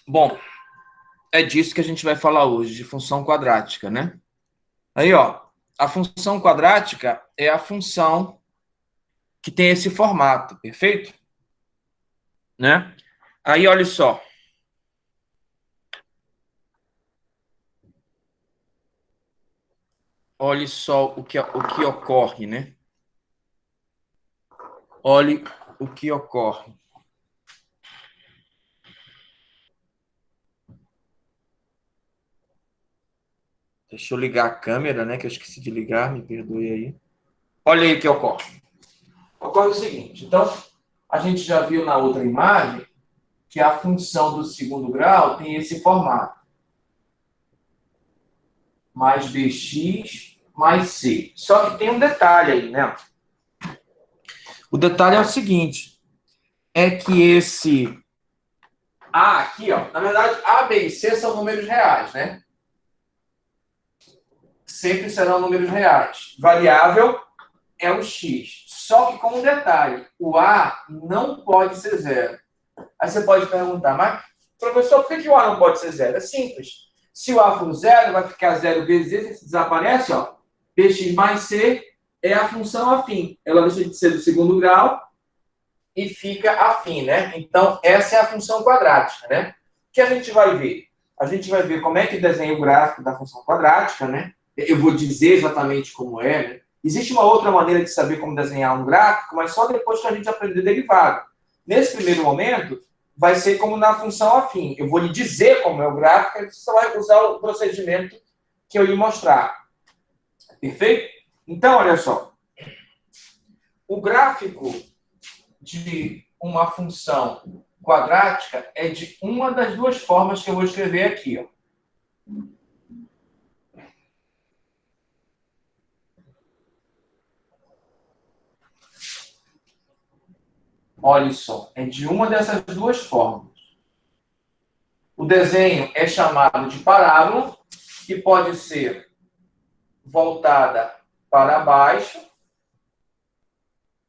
Bom, é disso que a gente vai falar hoje, de função quadrática, né? Aí, ó, a função quadrática é a função que tem esse formato, perfeito? Né? Aí, olha só. Olhe só o que ocorre, né? Olhe o que ocorre. Deixa eu ligar a câmera, né? Que eu esqueci de ligar, me perdoe aí. Olha aí o que ocorre. Ocorre o seguinte, então, a gente já viu na outra imagem que a função do segundo grau tem esse formato. Mais bx mais c. Só que tem um detalhe aí, né? O detalhe é o seguinte, é que esse A aqui, ó, na verdade, A, B e C são números reais, né? Sempre serão números reais. Variável é o x. Só que com um detalhe, o A não pode ser zero. Aí você pode perguntar, mas, professor, por que o A não pode ser zero? É simples. Se o A for zero, vai ficar zero vezes esse desaparece, ó. Bx mais c é a função afim. Ela deixa de ser do segundo grau e fica afim, né? Então, essa é a função quadrática, né? O que a gente vai ver? A gente vai ver como é que desenha o gráfico da função quadrática, né? Eu vou dizer exatamente como é, né? Existe uma outra maneira de saber como desenhar um gráfico, mas só depois que a gente aprender derivado. Nesse primeiro momento, vai ser como na função afim. Eu vou lhe dizer como é o gráfico, e você vai usar o procedimento que eu lhe mostrar. Perfeito? Então, olha só. O gráfico de uma função quadrática é de uma das duas formas que eu vou escrever aqui, ó. Olha só, é de uma dessas duas formas. O desenho é chamado de parábola, que pode ser voltada para baixo,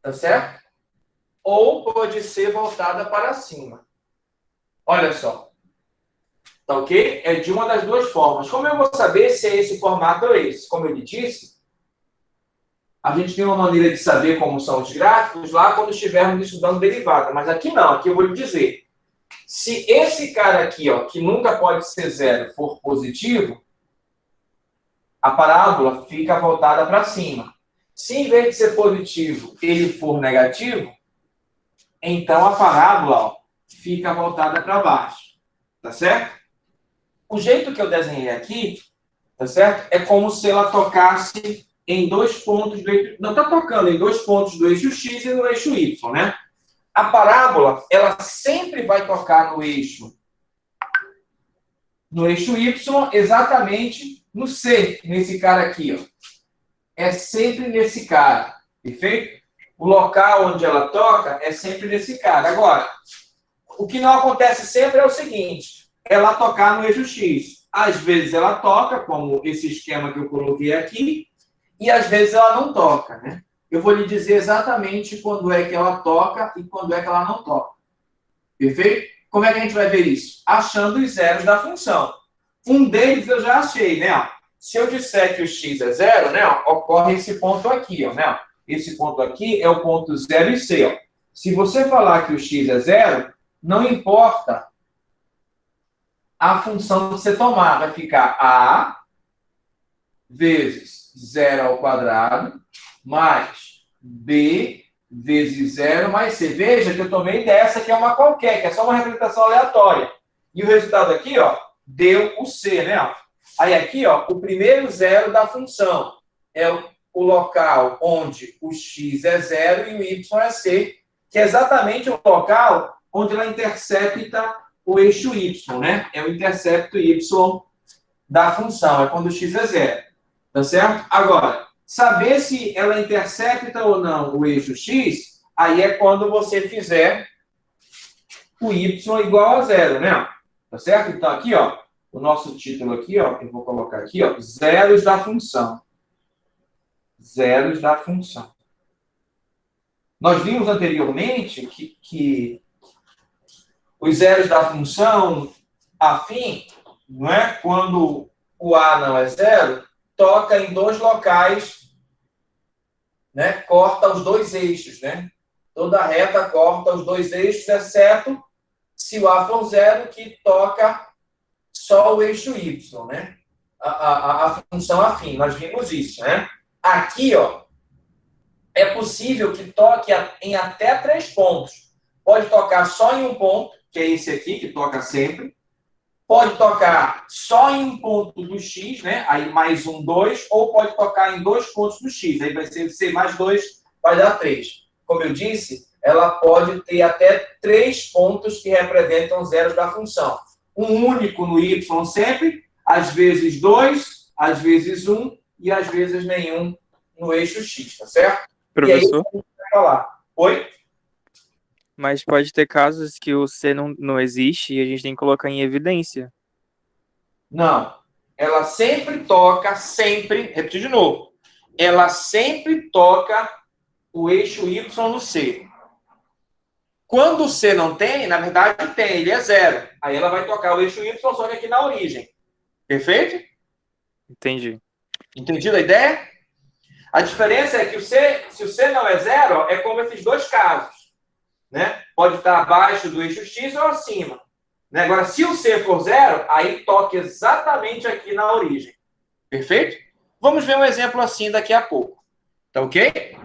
tá certo? Ou pode ser voltada para cima. Olha só. Tá ok? É de uma das duas formas. Como eu vou saber se é esse formato ou esse? Como eu lhe disse, a gente tem uma maneira de saber como são os gráficos lá quando estivermos estudando derivada. Mas aqui não, aqui eu vou lhe dizer. Se esse cara aqui, ó, que nunca pode ser zero, for positivo, a parábola fica voltada para cima. Se em vez de ser positivo, ele for negativo, então a parábola, ó, fica voltada para baixo. Tá certo? O jeito que eu desenhei aqui, tá certo? É como se ela tocasse em dois pontos do eixo. Não está tocando em dois pontos do eixo X e no eixo Y, né? A parábola, ela sempre vai tocar no eixo Y, exatamente no C, nesse cara aqui, ó. É sempre nesse cara, perfeito? O local onde ela toca é sempre nesse cara. Agora, o que não acontece sempre é o seguinte, ela tocar no eixo X. Às vezes ela toca, como esse esquema que eu coloquei aqui, e às vezes ela não toca, né? Eu vou lhe dizer exatamente quando é que ela toca e quando é que ela não toca. Perfeito? Como é que a gente vai ver isso? Achando os zeros da função. Um deles eu já achei, né? Se eu disser que o x é zero, né? Ocorre esse ponto aqui, ó, né? Esse ponto aqui é o ponto 0 e c. Ó. Se você falar que o x é zero, não importa a função que você tomar. Vai ficar a vezes 0 ao quadrado mais b vezes 0 mais c. Veja que eu tomei dessa que é uma qualquer, que é só uma representação aleatória. E o resultado aqui, ó, deu o c, né? Aí aqui, ó, o primeiro zero da função é o local onde o x é zero e o y é c, que é exatamente o local onde ela intercepta o eixo y, né? É o intercepto y da função, é quando o x é zero. Tá certo? Agora, saber se ela intercepta ou não o eixo x, aí é quando você fizer o y igual a zero, né? Tá certo? Então, aqui, ó, o nosso título aqui, ó, eu vou colocar aqui, ó, zeros da função. Zeros da função. Nós vimos anteriormente que os zeros da função afim, não é? Quando o A não é zero, toca em dois locais, né? Corta os dois eixos, né? Toda reta corta os dois eixos, exceto se o A for zero, que toca só o eixo Y, né? A função afim, nós vimos isso, né? Aqui, ó, é possível que toque em até 3 pontos. Pode tocar só em um ponto, que é esse aqui, que toca sempre. Pode tocar só em um ponto do X, né? Aí mais um, 2, ou pode tocar em 2 pontos do X. Aí vai ser C mais 2, vai dar 3. Como eu disse, ela pode ter até 3 pontos que representam zeros da função. Um único no Y sempre, às vezes 2, às vezes 1 e às vezes nenhum no eixo X, tá certo? Professor? E aí, a gente vai falar. Oi? Mas pode ter casos que o C não existe e a gente tem que colocar em evidência. Não. Ela sempre toca, repetir de novo. Ela sempre toca o eixo Y no C. Quando o C não tem, na verdade tem, ele é zero. Aí ela vai tocar o eixo Y, só que aqui na origem. Perfeito? Entendi. Entendido a ideia? A diferença é que se o C não é zero, é como esses dois casos. Né? Pode estar abaixo do eixo X ou acima. Né? Agora, se o C for zero, aí toca exatamente aqui na origem. Perfeito? Vamos ver um exemplo assim daqui a pouco. Tá ok?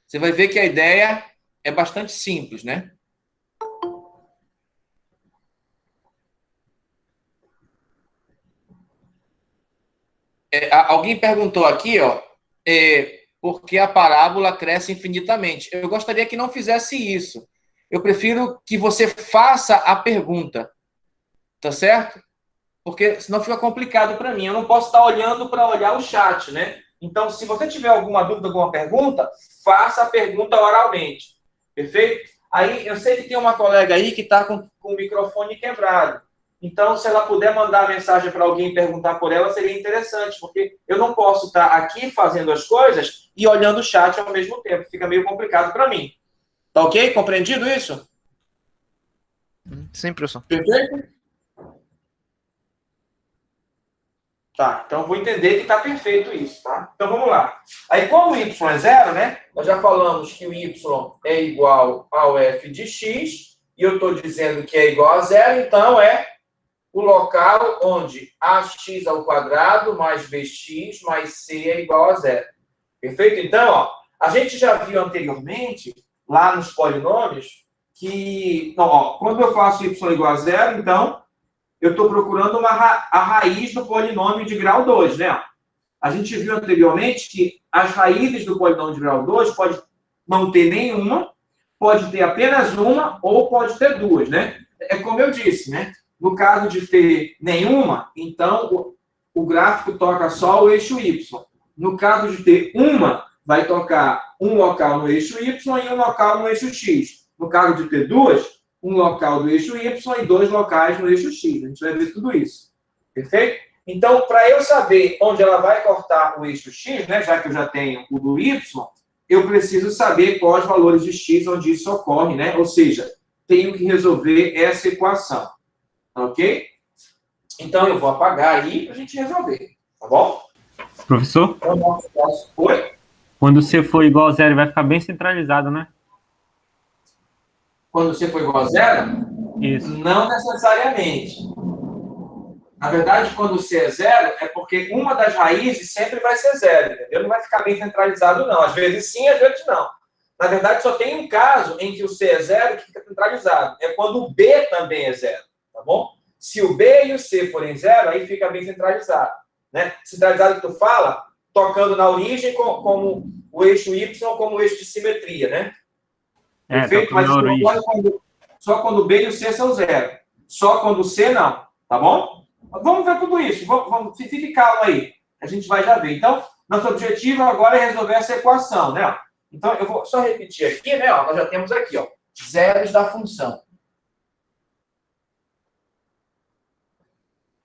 Você vai ver que a ideia é bastante simples, né? Alguém perguntou aqui, ó, por que a parábola cresce infinitamente. Eu gostaria que não fizesse isso. Eu prefiro que você faça a pergunta. Tá certo? Porque senão fica complicado para mim. Eu não posso estar olhando para olhar o chat, né? Então, se você tiver alguma dúvida, alguma pergunta, faça a pergunta oralmente. Perfeito? Aí, eu sei que tem uma colega aí que está com o microfone quebrado. Então, se ela puder mandar a mensagem para alguém e perguntar por ela, seria interessante, porque eu não posso estar aqui fazendo as coisas e olhando o chat ao mesmo tempo. Fica meio complicado para mim. Tá ok? Compreendido isso? Sim, professor. Perfeito? Tá, então eu vou entender que está perfeito isso, tá? Então vamos lá. Aí, como o y é zero, né? Nós já falamos que o y é igual ao f de x, e eu estou dizendo que é igual a zero, então é o local onde ax ao quadrado mais bx mais c é igual a zero. Perfeito? Então, ó, a gente já viu anteriormente, lá nos polinômios, que não, ó, quando eu faço y igual a zero, então eu estou procurando a raiz do polinômio de grau 2, né? A gente viu anteriormente que as raízes do polinômio de grau 2 pode não ter nenhuma, pode ter apenas uma ou pode ter duas, né? É como eu disse, né? No caso de ter nenhuma, então o gráfico toca só o eixo Y. No caso de ter uma, vai tocar um local no eixo Y e um local no eixo X. No caso de ter duas, um local do eixo Y e 2 locais no eixo X. A gente vai ver tudo isso. Perfeito? Então, para eu saber onde ela vai cortar o eixo X, né, já que eu já tenho o do Y, eu preciso saber quais os valores de X onde isso ocorre, né? Ou seja, tenho que resolver essa equação. Ok? Então, eu vou apagar aí para a gente resolver. Tá bom? Professor? Oi? Quando C for igual a zero, vai ficar bem centralizado, né? Quando C for igual a zero? Isso. Não necessariamente. Na verdade, quando C é zero, é porque uma das raízes sempre vai ser zero, entendeu? Não vai ficar bem centralizado, não. Às vezes sim, às vezes não. Na verdade, só tem um caso em que o C é zero que fica centralizado. É quando o B também é zero, tá bom? Se o B e o C forem zero, aí fica bem centralizado. Né? Centralizado que tu fala, tocando na origem como o eixo Y, como o eixo de simetria, né? Perfeito? Mas só quando o B e o C são zero. Só quando o C não, tá bom? Vamos ver tudo isso. Fique calmo aí. A gente vai já ver. Então, nosso objetivo agora é resolver essa equação, né? Então, eu vou só repetir aqui, né? Ó, nós já temos aqui, ó, zeros da função.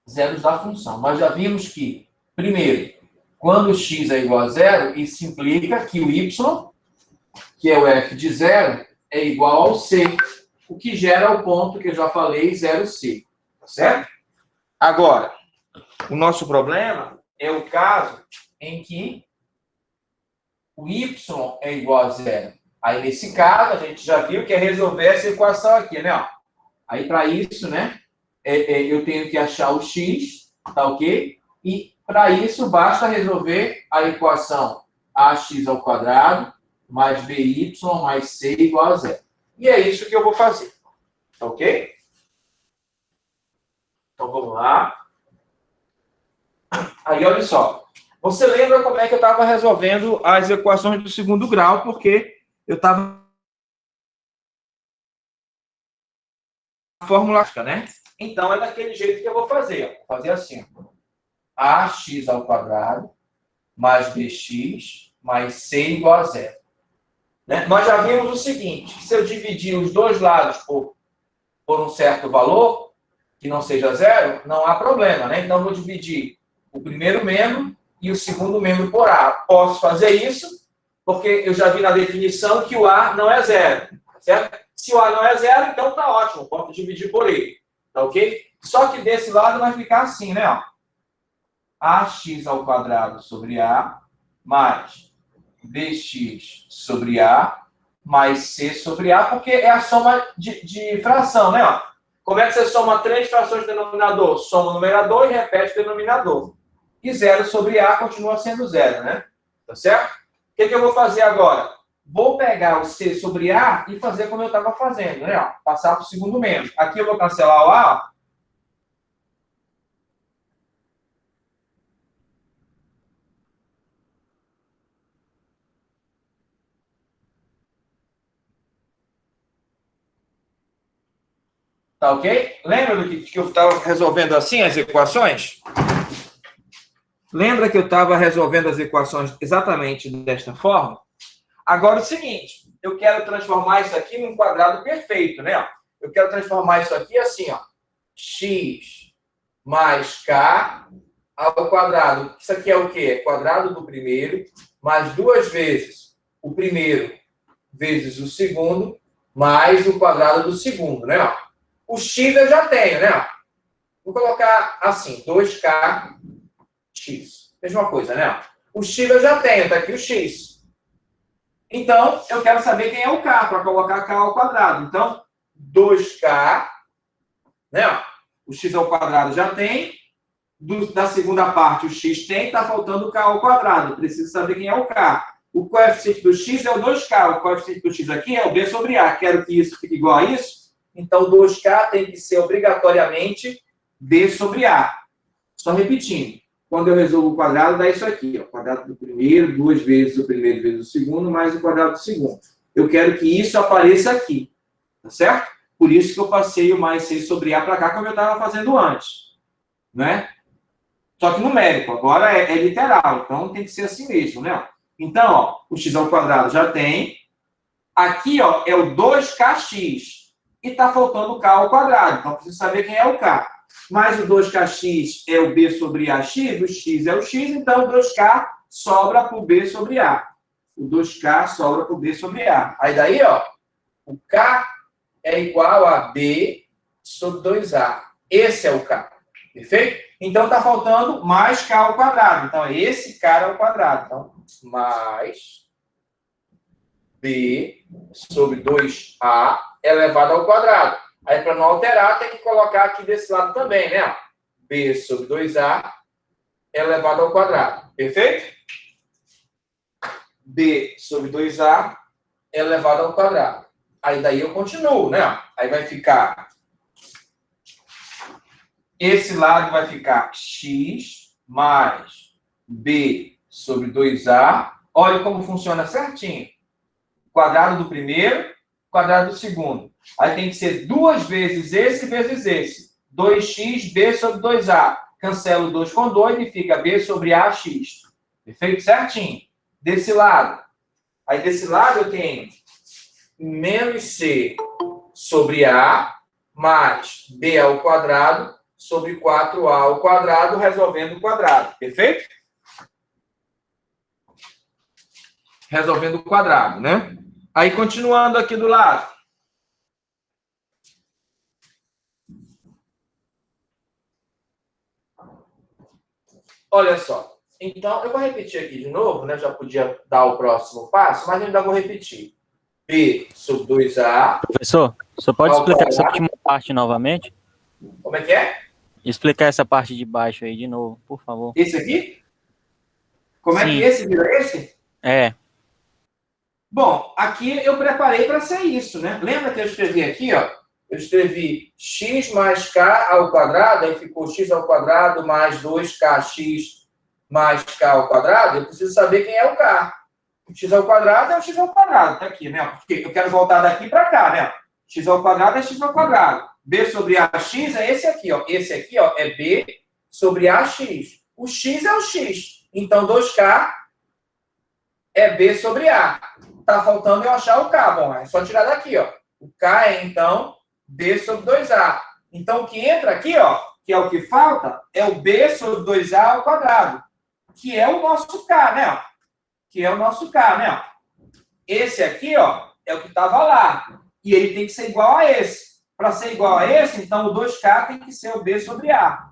Zeros da função. Nós já vimos que, primeiro, quando x é igual a zero, isso implica que o y, que é o f de zero, é igual ao c. o que gera o ponto que eu já falei, 0C. Tá certo? Agora, o nosso problema é o caso em que o y é igual a 0. Aí, nesse caso, a gente já viu que é resolver essa equação aqui, né? Ó. Aí, para isso, né, eu tenho que achar o x, tá ok? E, para isso, basta resolver a equação ax ao quadrado mais by mais c igual a 0. E é isso que eu vou fazer, tá ok? Então, vamos lá. Aí, olha só. Você lembra como é que eu estava resolvendo as equações do segundo grau, porque eu estava na fórmula, né? Então, é daquele jeito que eu vou fazer. Vou fazer assim. Ax ao quadrado mais bx mais c igual a 0. Né? Nós já vimos o seguinte, se eu dividir os dois lados por um certo valor, que não seja 0, não há problema, né? Então, eu vou dividir o primeiro membro e o segundo membro por A. Posso fazer isso, porque eu já vi na definição que o A não é 0, certo? Se o A não é 0, então tá ótimo, posso dividir por ele, tá ok? Só que desse lado vai ficar assim, né? Ó. Ax ao quadrado sobre A mais bx sobre A mais c sobre A, porque é a soma de fração, né? Ó. Como é que você soma 3 frações de denominador? Soma o numerador e repete o denominador. E 0 sobre A continua sendo 0, né? Tá certo? O que eu vou fazer agora? Vou pegar o C sobre A e fazer como eu estava fazendo, né? Ó, passar para o segundo membro. Aqui eu vou cancelar o A, ó. Tá ok? Lembra do que eu estava resolvendo assim as equações? Lembra que eu estava resolvendo as equações exatamente desta forma? Agora, o seguinte, eu quero transformar isso aqui num quadrado perfeito, né? Eu quero transformar isso aqui assim, ó. X mais K ao quadrado. Isso aqui é o quê? É quadrado do primeiro, mais 2 vezes o primeiro vezes o segundo, mais o quadrado do segundo, né? O X eu já tenho, né? Vou colocar assim, 2K X. Mesma coisa, né? O X eu já tenho, tá aqui o X. Então, eu quero saber quem é o K, para colocar K ao quadrado. Então, 2K, né? O X ao quadrado já tem. Da segunda parte, o X tem, está faltando o K ao quadrado. Preciso saber quem é o K. O coeficiente do X é o 2K. O coeficiente do X aqui é o B sobre A. Quero que isso fique igual a isso. Então, 2K tem que ser obrigatoriamente B sobre A. Só repetindo. Quando eu resolvo o quadrado, dá isso aqui. Ó, o quadrado do primeiro, 2 vezes o primeiro vezes o segundo, mais o quadrado do segundo. Eu quero que isso apareça aqui. Tá certo? Por isso que eu passei o mais C sobre A para cá, como eu estava fazendo antes. Né? Só que numérico. Agora é literal. Então, tem que ser assim mesmo. Né? Então, ó, o x ao quadrado já tem. Aqui, ó, é o 2kx. E está faltando o k ao quadrado. Então, preciso saber quem é o k. Mais o 2kx é o b sobre ax, o x é o x, então o 2k sobra para o b sobre a. O 2k sobra para o b sobre a. Aí daí, ó, o k é igual a b sobre 2a. Esse é o k. Perfeito? Então, está faltando mais k ao quadrado. Então, é esse cara ao quadrado. Então, mais b sobre 2a elevado ao quadrado. Aí, para não alterar, tem que colocar aqui desse lado também, né? B sobre 2A elevado ao quadrado. Perfeito? B sobre 2A elevado ao quadrado. Aí, daí eu continuo, né? Aí vai ficar... Esse lado vai ficar x mais B sobre 2A. Olha como funciona certinho. Quadrado do primeiro, quadrado do segundo. Aí tem que ser 2 vezes esse. 2x, B sobre 2A. Cancelo 2 com 2 e fica B sobre AX. Perfeito? Certinho. Desse lado. Aí desse lado eu tenho menos C sobre A mais B ao quadrado sobre 4A ao quadrado, resolvendo o quadrado. Perfeito? Resolvendo o quadrado, né? Aí, continuando aqui do lado. Olha só. Então, eu vou repetir aqui de novo, né? Já podia dar o próximo passo, mas ainda vou repetir. B sobre 2A Professor, só pode ao explicar essa quadrado. última parte novamente? Como é que é? Explicar essa parte de baixo aí de novo, por favor. Esse aqui? Como é que Sim. esse vira esse? É, Bom, aqui eu preparei para ser isso, né? Lembra que eu escrevi aqui, ó? Eu escrevi x mais k ao quadrado, aí ficou x ao quadrado mais 2kx mais k ao quadrado. Eu preciso saber quem é o k. O x ao quadrado é o x ao quadrado, tá aqui, né? Porque eu quero voltar daqui para cá, né? X ao quadrado é x ao quadrado. B sobre AX é esse aqui, ó. Esse aqui, ó, é B sobre AX. O x é o x. Então, 2k é B sobre A. Tá faltando eu achar o K. Bom, é só tirar daqui, ó. O K é, então, B sobre 2A. Então, o que entra aqui, ó, que é o que falta, é o B sobre 2A ao quadrado, que é o nosso K, né? Ó? Que é o nosso K, né? Ó? Esse aqui, ó, é o que estava lá. E ele tem que ser igual a esse. Para ser igual a esse, então, o 2K tem que ser o B sobre A.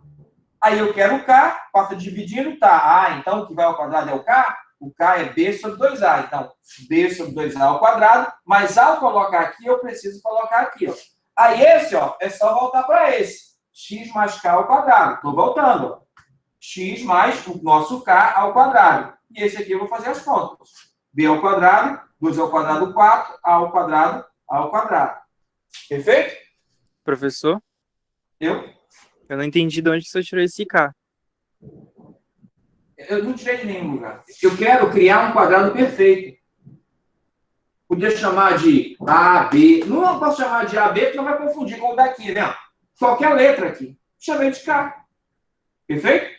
Aí eu quero o K, passa dividindo, tá. Ah, então o que vai ao quadrado é o K? O K é B sobre 2A. Então, B sobre 2A ao quadrado, mas ao colocar aqui, eu preciso colocar aqui, ó. Aí esse, ó, é só voltar para esse. X mais K ao quadrado. Estou voltando, ó. X mais o nosso K ao quadrado. E esse aqui eu vou fazer as contas. B ao quadrado, 2 ao quadrado, 4, A ao quadrado, A ao quadrado. Perfeito? Professor, Eu eu não entendi de onde que você tirou esse K. não tirei de nenhum lugar. Eu quero criar um quadrado perfeito. Podia chamar de AB. Não posso chamar de AB, porque não vai confundir com o daqui, né? Qualquer letra aqui. Chamei de K. Perfeito?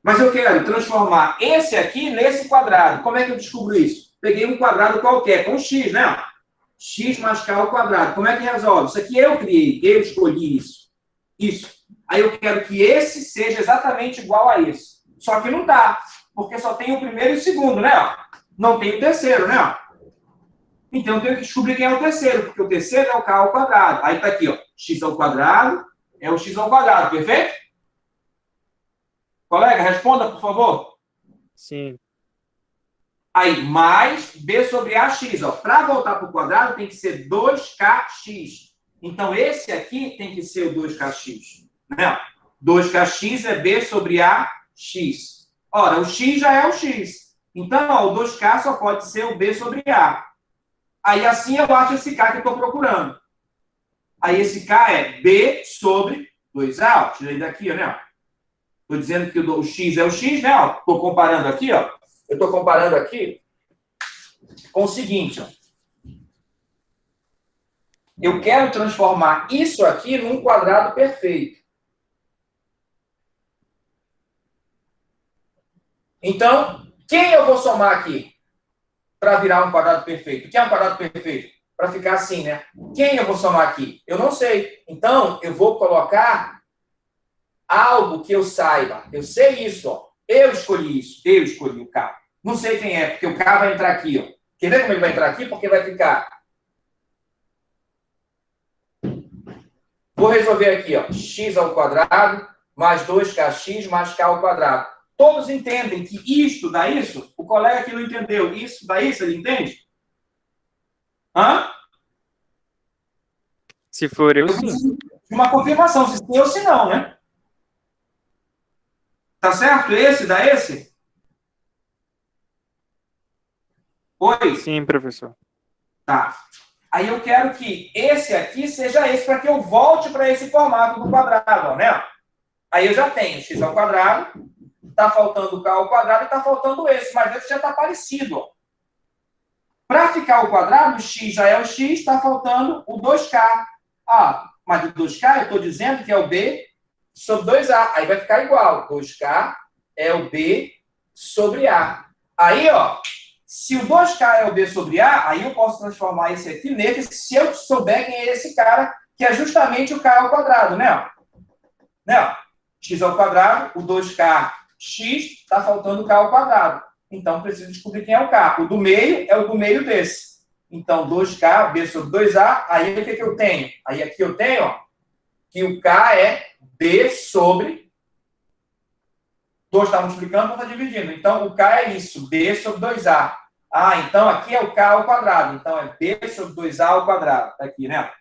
Mas eu quero transformar esse aqui nesse quadrado. Como é que eu descubro isso? Peguei um quadrado qualquer, com x, né? X mais K ao quadrado. Como é que resolve? Isso aqui eu criei, eu escolhi isso. Isso. Aí eu quero que esse seja exatamente igual a esse. Só que não dá, porque só tem o primeiro e o segundo, né? Não tem o terceiro, né? Então eu tenho que descobrir quem é o terceiro, porque o terceiro é o K ao quadrado. Aí tá aqui, ó, x ao quadrado é o x ao quadrado, perfeito? Colega, responda, por favor. Sim. Aí, mais B sobre AX, ó. Para voltar para o quadrado, tem que ser 2kx. Então, esse aqui tem que ser o 2kx. Né? 2kx é B sobre AX. Ora, o x já é o x. Então, ó, o 2k só pode ser o B sobre A. Aí, assim, eu acho esse K que eu estou procurando. Aí, esse K é B sobre 2A. Ó. Tirei daqui, né? Estou dizendo que o x é o x, né? Estou comparando aqui, ó. Eu estou comparando aqui com o seguinte, ó. Eu quero transformar isso aqui num quadrado perfeito. Então, quem eu vou somar aqui para virar um quadrado perfeito? O que é um quadrado perfeito? Para ficar assim, né? Quem eu vou somar aqui? Eu não sei. Então, eu vou colocar algo que eu saiba. Eu sei isso, ó. Eu escolhi isso. Eu escolhi o K. Não sei quem é, porque o K vai entrar aqui, ó. Quer ver como ele vai entrar aqui? Porque vai ficar... Vou resolver aqui, ó. X ao quadrado mais 2kx mais k ao quadrado. Todos entendem que isto dá isso? O colega que não entendeu, isso dá isso, ele entende? Hã? Se for eu, Eu sim. preciso de uma confirmação, se sim ou se não, né? Tá certo? Esse dá esse? Oi? Sim, professor. Tá. Aí eu quero que esse aqui seja esse, para que eu volte para esse formato do quadrado, ó, né? Aí eu já tenho x ao quadrado, está faltando o k ao quadrado e está faltando esse, mas esse já está parecido. Para ficar o quadrado, o x já é o x, está faltando o 2k. Ah, mas o 2k eu estou dizendo que é o b sobre 2a. Aí vai ficar igual. 2k é o b sobre a. Aí, ó, se o 2k é o b sobre a, aí eu posso transformar esse aqui nesse, se eu souber quem é esse cara, que é justamente o k ao quadrado, né? Né? X ao quadrado, o 2k x, está faltando o k ao quadrado. Então, preciso descobrir quem é o k. O do meio é o do meio desse. Então, 2k, b sobre 2a, aí o que eu tenho? Aí aqui eu tenho, ó, que o k é b sobre 2 está multiplicando, 2 está dividindo. Então, o K é isso, B sobre 2A. Ah, então aqui é o K ao quadrado. Então, é B sobre 2A ao quadrado. Está aqui, né?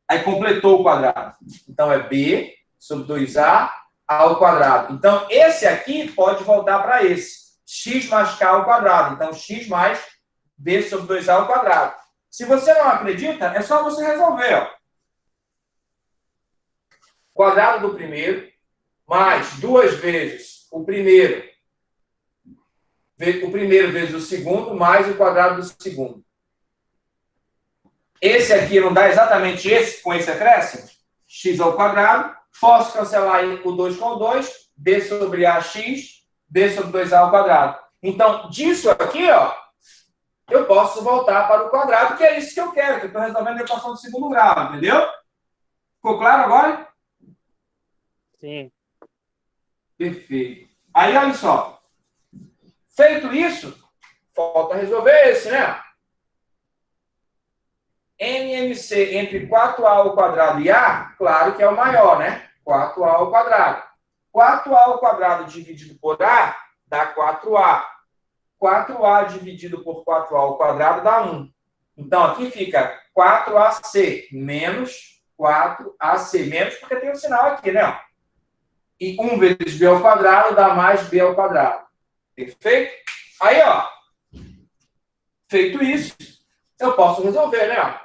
Aí completou o quadrado. Então, é B sobre 2A ao quadrado. Então, esse aqui pode voltar para esse. X mais K ao quadrado. Então, X mais B sobre 2A ao quadrado. Se você não acredita, é só você resolver. Ó. Quadrado do primeiro mais 2 vezes o primeiro vezes o segundo mais o quadrado do segundo. Esse aqui não dá exatamente esse com esse acréscimo? X ao quadrado. Posso cancelar o 2 com o 2. B sobre AX. B sobre 2A ao quadrado. Então, disso aqui, ó, eu posso voltar para o quadrado, que é isso que eu quero, que eu estou resolvendo a equação do segundo grau, entendeu? Ficou claro agora? Sim. Perfeito. Aí, olha só. Feito isso, falta resolver esse, né? NMC entre 4A ao quadrado e A, claro que é o maior, né? 4A ao quadrado. 4A ao quadrado dividido por A dá 4A. 4A dividido por 4A ao quadrado dá 1. Então, aqui fica 4AC menos 4AC. Menos porque tem um sinal aqui, né? E 1 vezes B ao quadrado dá mais B ao quadrado. Perfeito? Aí, ó. Feito isso, eu posso resolver, né?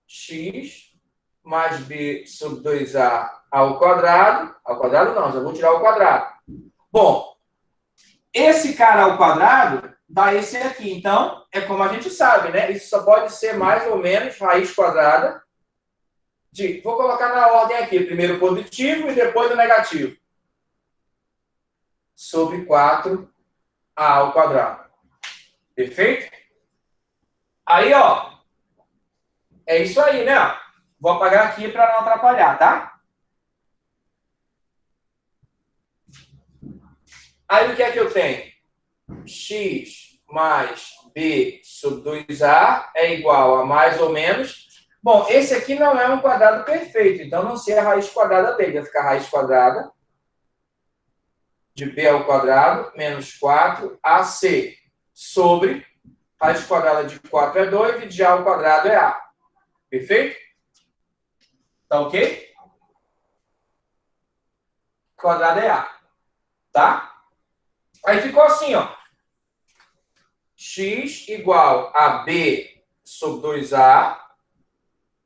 X mais B sobre 2A ao quadrado. Ao quadrado não, já vou tirar o quadrado. Bom, esse cara ao quadrado dá esse aqui. Então, é como a gente sabe, né? Isso só pode ser mais ou menos raiz quadrada de... Vou colocar na ordem aqui. Primeiro positivo e depois o negativo. Sobre 4A ao quadrado. Perfeito? Aí, ó. É isso aí, né? Vou apagar aqui para não atrapalhar, tá? Aí, o que é que eu tenho? X mais B sobre 2A é igual a mais ou menos... Bom, esse aqui não é um quadrado perfeito, então não sei a raiz quadrada dele. Vai ficar raiz quadrada de B ao quadrado menos 4AC sobre raiz quadrada de 4 é 2 e de A ao quadrado é A. Perfeito? Tá ok? Quadrado é A. Tá? Aí ficou assim, ó. X igual a B sobre 2A,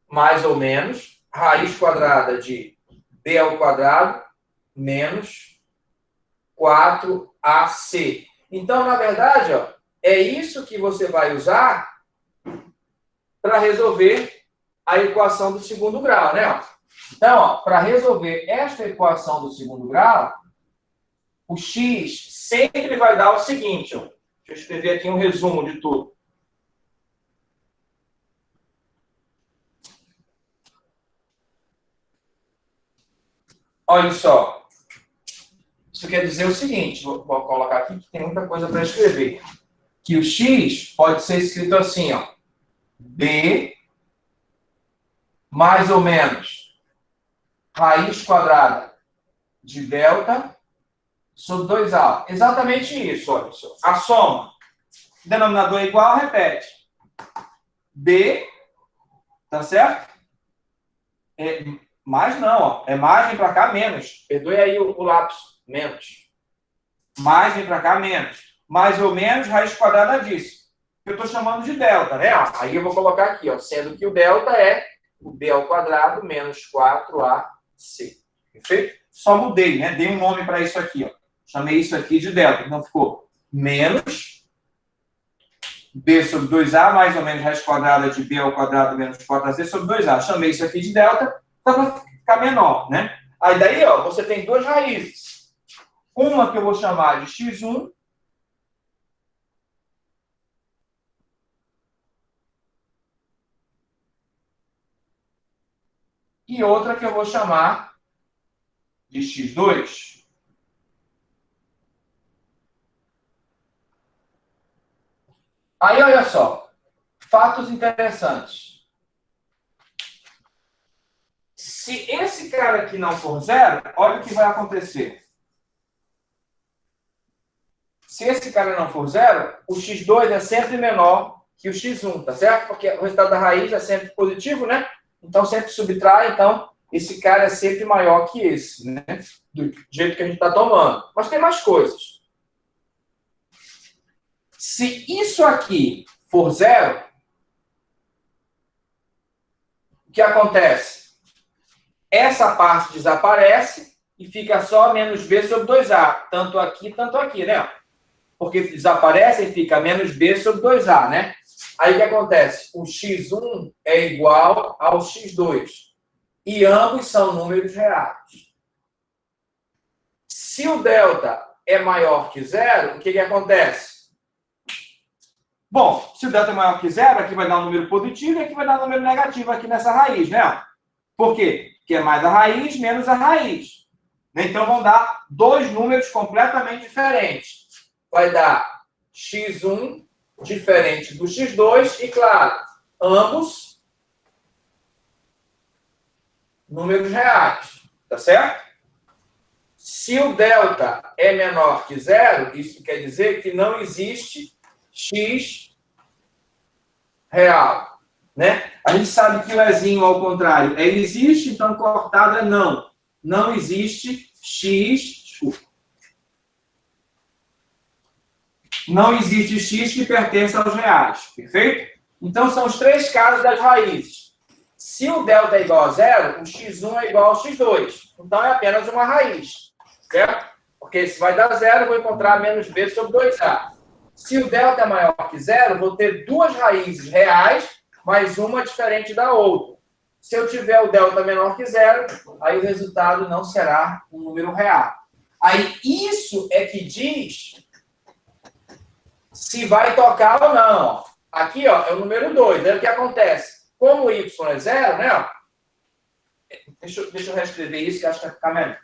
mais ou menos, raiz quadrada de B ao quadrado, menos 4AC. Então, na verdade, ó, é isso que você vai usar para resolver a equação do segundo grau, né? Então, para resolver esta equação do segundo grau, o x sempre vai dar o seguinte, ó. Deixa eu escrever aqui um resumo de tudo. Olha só. Isso quer dizer o seguinte, vou colocar aqui que tem muita coisa para escrever. Que o x pode ser escrito assim, ó. B mais ou menos raiz quadrada de delta sobre 2A. Exatamente isso, olha só. A soma. Denominador é igual, repete. B, tá certo? Mais não, ó. É margem para cá, menos. Perdoe aí o lápis. Menos. Margem para cá, menos. Mais ou menos raiz quadrada disso. Eu estou chamando de delta, né? Aí eu vou colocar aqui, ó. Sendo que o delta é o B ao quadrado menos 4AC. Perfeito? Só mudei, né? Dei um nome para isso aqui, ó. Chamei isso aqui de delta. Então ficou menos B sobre 2A, mais ou menos raiz quadrada de B ao quadrado menos 4AC sobre 2A. Chamei isso aqui de delta para ficar menor, né? Aí daí, ó, você tem duas raízes. Uma que eu vou chamar de x1 e outra que eu vou chamar de x2. Aí, olha só. Fatos interessantes. Se esse cara aqui não for zero, olha o que vai acontecer. Se esse cara não for zero, o x2 é sempre menor que o x1, tá certo? Porque o resultado da raiz é sempre positivo, né? Então, sempre subtrai, então, esse cara é sempre maior que esse, né? Do jeito que a gente está tomando. Mas tem mais coisas. Se isso aqui for zero, o que acontece? Essa parte desaparece e fica só menos b sobre 2a. Tanto aqui, né? Porque desaparece e fica menos b sobre 2a, né? Aí o que acontece? O x1 é igual ao x2. E ambos são números reais. Se o delta é maior que zero, o que acontece? Bom, se o delta é maior que zero, aqui vai dar um número positivo e aqui vai dar um número negativo aqui nessa raiz, né? Por quê? Porque é mais a raiz menos a raiz. Então, vão dar dois números completamente diferentes. Vai dar x1 diferente do x2 e, claro, ambos números reais. Tá certo? Se o delta é menor que zero, isso quer dizer que não existe x real, né? A gente sabe que o ezinho, ao contrário, é existe, então cortado é não. Não existe x, desculpa. Não existe x que pertence aos reais, perfeito? Então, são os três casos das raízes. Se o delta é igual a zero, o x1 é igual ao x2. Então, é apenas uma raiz, certo? Porque se vai dar zero, eu vou encontrar menos b sobre 2a. Se o delta é maior que zero, vou ter duas raízes reais, mais uma diferente da outra. Se eu tiver o delta menor que zero, aí o resultado não será um número real. Aí isso é que diz se vai tocar ou não. Aqui, ó, é o número 2. Aí o que acontece? Como o y é zero, né? Deixa eu reescrever isso, que acho que vai ficar melhor.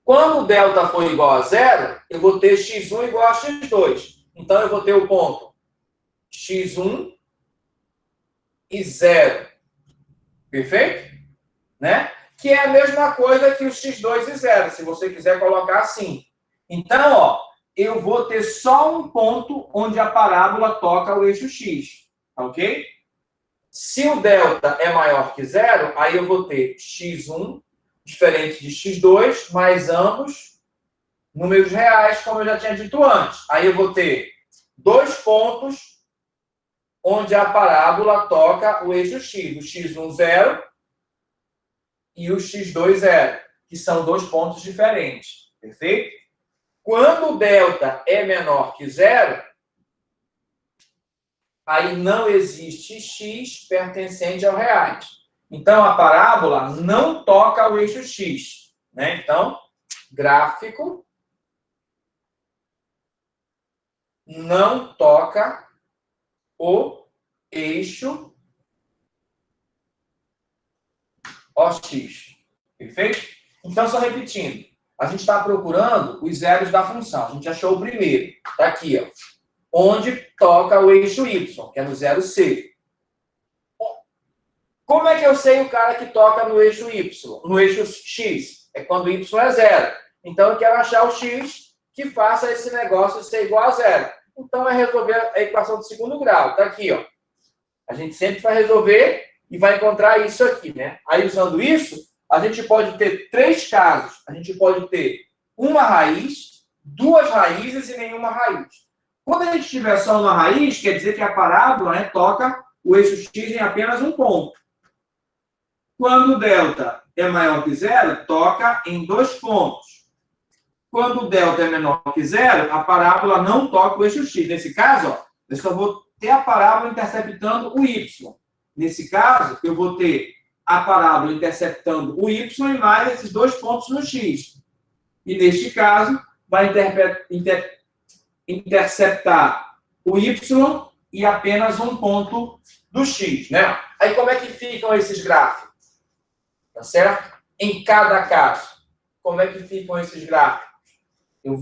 Quando o delta for igual a zero, eu vou ter x1 igual a x2. Então, eu vou ter o ponto x1 e 0. Perfeito? Né? Que é a mesma coisa que o x2 e 0, se você quiser colocar assim. Então, ó, eu vou ter só um ponto onde a parábola toca o eixo x. Ok? Se o delta é maior que 0, aí eu vou ter x1 diferente de x2, mais ambos números reais, como eu já tinha dito antes. Aí eu vou ter dois pontos onde a parábola toca o eixo x. O x1, 0 e o x2, 0, que são dois pontos diferentes. Perfeito? Quando o delta é menor que 0, aí não existe x pertencente ao reais. Então, a parábola não toca o eixo x. Né? Então, gráfico não toca o eixo OX. Perfeito? Então, só repetindo. A gente está procurando os zeros da função. A gente achou o primeiro. Está aqui, ó. Onde toca o eixo Y, que é no 0C. Como é que eu sei o cara que toca no eixo Y? No eixo X? É quando Y é 0. Então, eu quero achar o X que faça esse negócio ser igual a 0. Então, é resolver a equação de segundo grau. Está aqui, ó. A gente sempre vai resolver e vai encontrar isso aqui, né? Aí, usando isso, a gente pode ter três casos. A gente pode ter uma raiz, duas raízes e nenhuma raiz. Quando a gente tiver só uma raiz, quer dizer que a parábola, né, toca o eixo x em apenas um ponto. Quando o delta é maior que 0, toca em dois pontos. Quando o delta é menor que 0, a parábola não toca o eixo x. Nesse caso, ó, eu só vou ter a parábola interceptando o y. Nesse caso, eu vou ter a parábola interceptando o y e mais esses dois pontos no x. E neste caso, vai interceptar o y e apenas um ponto do x, né? Aí como é que ficam esses gráficos? Tá certo? Em cada caso. Como é que ficam esses gráficos? Eu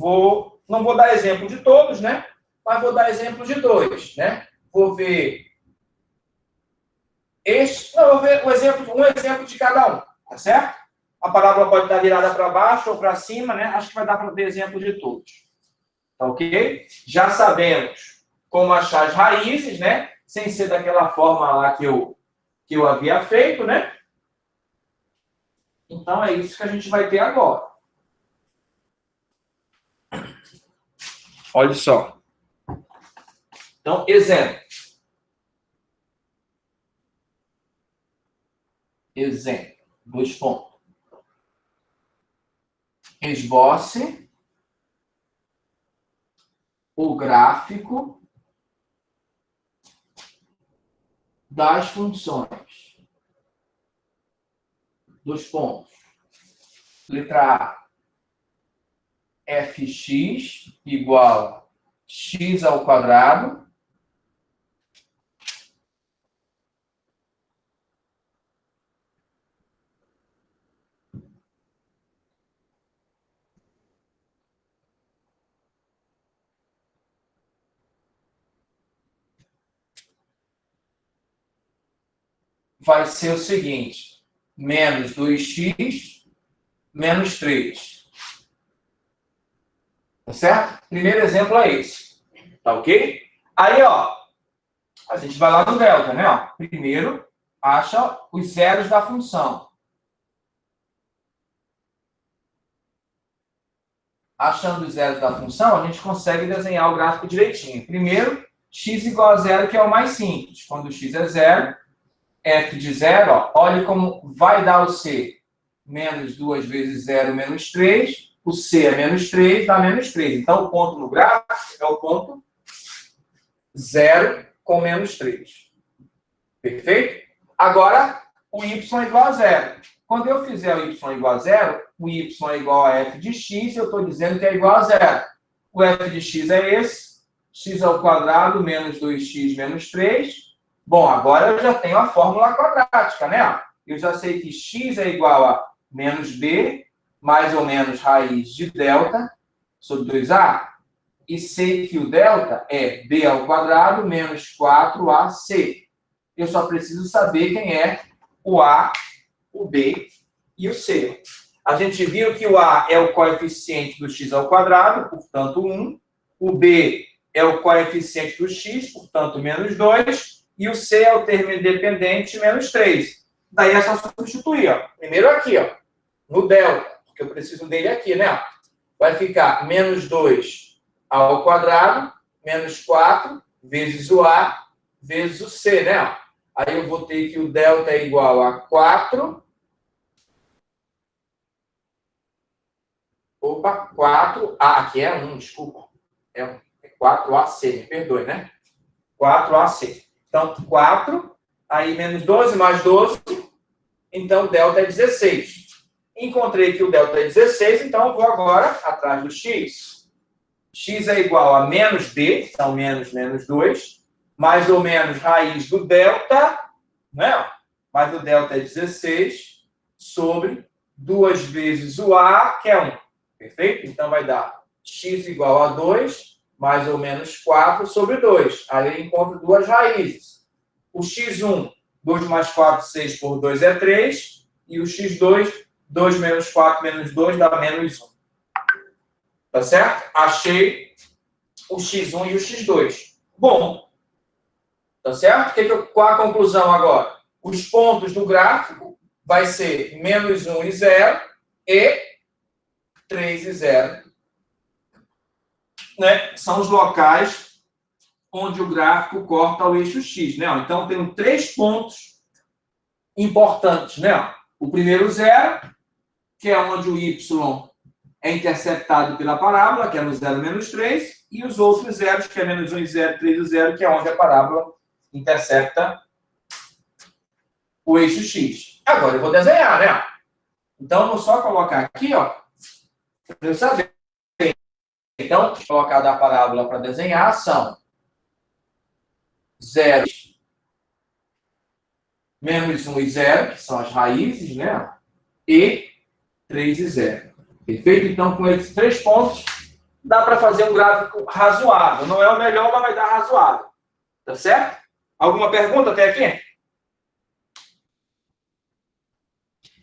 não vou dar exemplo de todos, né? Mas vou dar exemplo de dois, né? Vou ver vou ver um exemplo de cada um, tá certo? A parábola pode estar virada para baixo ou para cima, né? Acho que vai dar para ver exemplo de todos. Tá ok? Já sabemos como achar as raízes, né? Sem ser daquela forma lá que eu havia feito, né? Então, é isso que a gente vai ter agora. Olha só. Então, exemplo. Exemplo. 2 pontos. Esboce o gráfico das funções. 2 pontos. Letra A. fx igual a x ao quadrado vai ser o seguinte, menos 2x menos 3. Tá certo? Primeiro exemplo é esse. Tá ok? Aí, ó, a gente vai lá no delta, né? Ó. Primeiro, acha os zeros da função. Achando os zeros da função, a gente consegue desenhar o gráfico direitinho. Primeiro, x igual a zero, que é o mais simples. Quando x é zero, f de zero, ó, olha como vai dar o c. Menos 2 vezes 0, menos 3. O c é menos 3, dá menos 3. Então, o ponto no gráfico é o ponto 0 com menos 3. Perfeito? Agora, o y é igual a 0. Quando eu fizer o y igual a 0, o y é igual a f de x, eu estou dizendo que é igual a 0. O f de x é esse, x ao quadrado menos 2x menos 3. Bom, agora eu já tenho a fórmula quadrática, né? Eu já sei que x é igual a menos b, mais ou menos raiz de delta, sobre 2a. E sei que o delta é b ao quadrado menos 4ac. Eu só preciso saber quem é o a, o b e o c. A gente viu que o a é o coeficiente do x ao quadrado, portanto 1. O b é o coeficiente do x, portanto menos 2. E o c é o termo independente, menos 3. Daí é só substituir. Ó. Primeiro aqui, ó, no delta, porque eu preciso dele aqui, né? Vai ficar menos 2 ao quadrado, menos 4, vezes o a, vezes o c, né? Aí eu vou ter que o delta é igual a 4. Opa, 4. Aqui é 1, desculpa. É 4ac, me perdoe, né? 4ac. Então, 4, aí menos 12 mais 12. Então, delta é 16. Encontrei que o delta é 16, então eu vou agora atrás do x. X é igual a menos b, então menos 2, mais ou menos raiz do delta, né? Mas o delta é 16, sobre 2 vezes o a, que é 1. Perfeito? Então vai dar x igual a 2, mais ou menos 4 sobre 2. Aí eu encontro duas raízes. O x1, 2 mais 4, 6 por 2 é 3. E o x2, 2 menos 4 menos 2 dá menos 1. Tá certo? Achei o x1 e o x2. Bom, tá certo? Qual a conclusão agora? Os pontos do gráfico vai ser menos 1 e 0 e 3 e 0. Né? São os locais onde o gráfico corta o eixo x. Né? Então, tem 3 pontos importantes. Né? O primeiro 0, que é onde o y é interceptado pela parábola, que é no 0 menos 3, e os outros zeros, que é menos 1 e 0, 3 e 0, que é onde a parábola intercepta o eixo x. Agora eu vou desenhar, né? Então, eu vou só colocar aqui, ó, para eu saber. Então, colocar da parábola para desenhar são 0, menos 1 e 0, que são as raízes, né? E 3 e 0. Perfeito? Então, com esses 3 pontos, dá para fazer um gráfico razoável. Não é o melhor, mas vai dar razoável. Tá certo? Alguma pergunta até aqui?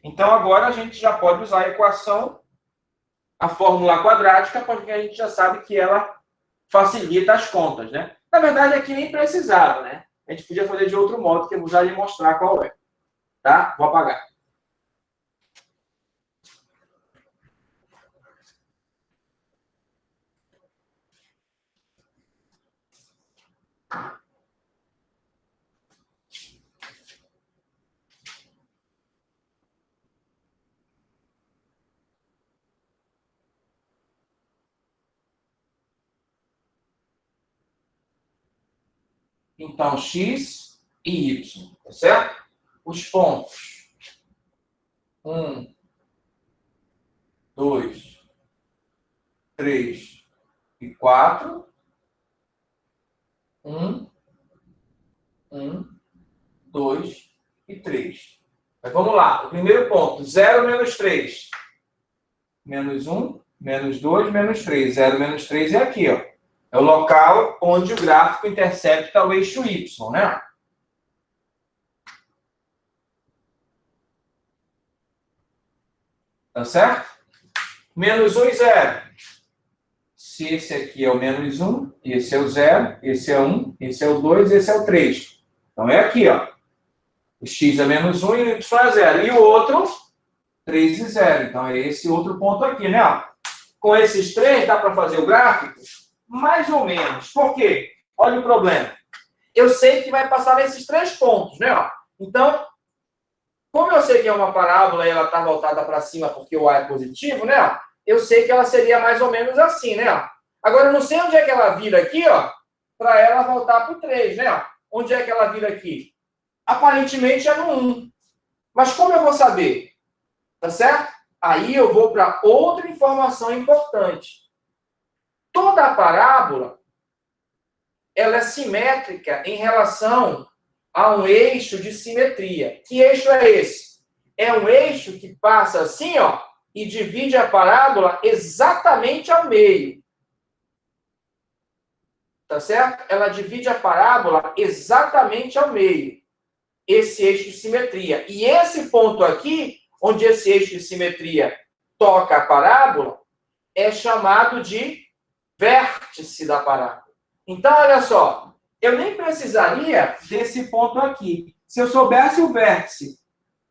Então, agora a gente já pode usar a equação, a fórmula quadrática, porque a gente já sabe que ela facilita as contas, né? Na verdade, aqui nem precisava, né? A gente podia fazer de outro modo, que eu vou já lhe mostrar qual é. Tá? Vou apagar. Então, x e y, tá certo? Os pontos 1, 2, 3 e 4. 1, 2 e 3. Mas vamos lá. O primeiro ponto, 0 menos 3. Menos 1, menos 2, menos 3. 0 menos 3 é aqui, ó. É o local onde o gráfico intercepta o eixo y, né? Tá certo? Menos 1 e 0. Se esse aqui é o menos 1, esse é o 0, esse é 1, esse é o 2, esse é o 3. Então é aqui, ó. O x é menos 1 e o y é 0. E o outro, 3 e 0. Então é esse outro ponto aqui, né? Ó. Com esses três, dá para fazer o gráfico? Mais ou menos. Por quê? Olha o problema. Eu sei que vai passar nesses 3 pontos, né? Ó. Então, como eu sei que é uma parábola e ela está voltada para cima porque o A é positivo, né? Ó, eu sei que ela seria mais ou menos assim, né? Ó. Agora, eu não sei onde é que ela vira aqui, ó, para ela voltar para o 3, né? Ó. Onde é que ela vira aqui? Aparentemente é no 1. Mas como eu vou saber? Tá certo? Aí eu vou para outra informação importante. Toda a parábola, ela é simétrica em relação a um eixo de simetria. Que eixo é esse? É um eixo que passa assim, ó, e divide a parábola exatamente ao meio. Tá certo? Ela divide a parábola exatamente ao meio. Esse eixo de simetria. E esse ponto aqui, onde esse eixo de simetria toca a parábola, é chamado de vértice da parábola. Então, olha só, eu nem precisaria desse ponto aqui. Se eu soubesse o vértice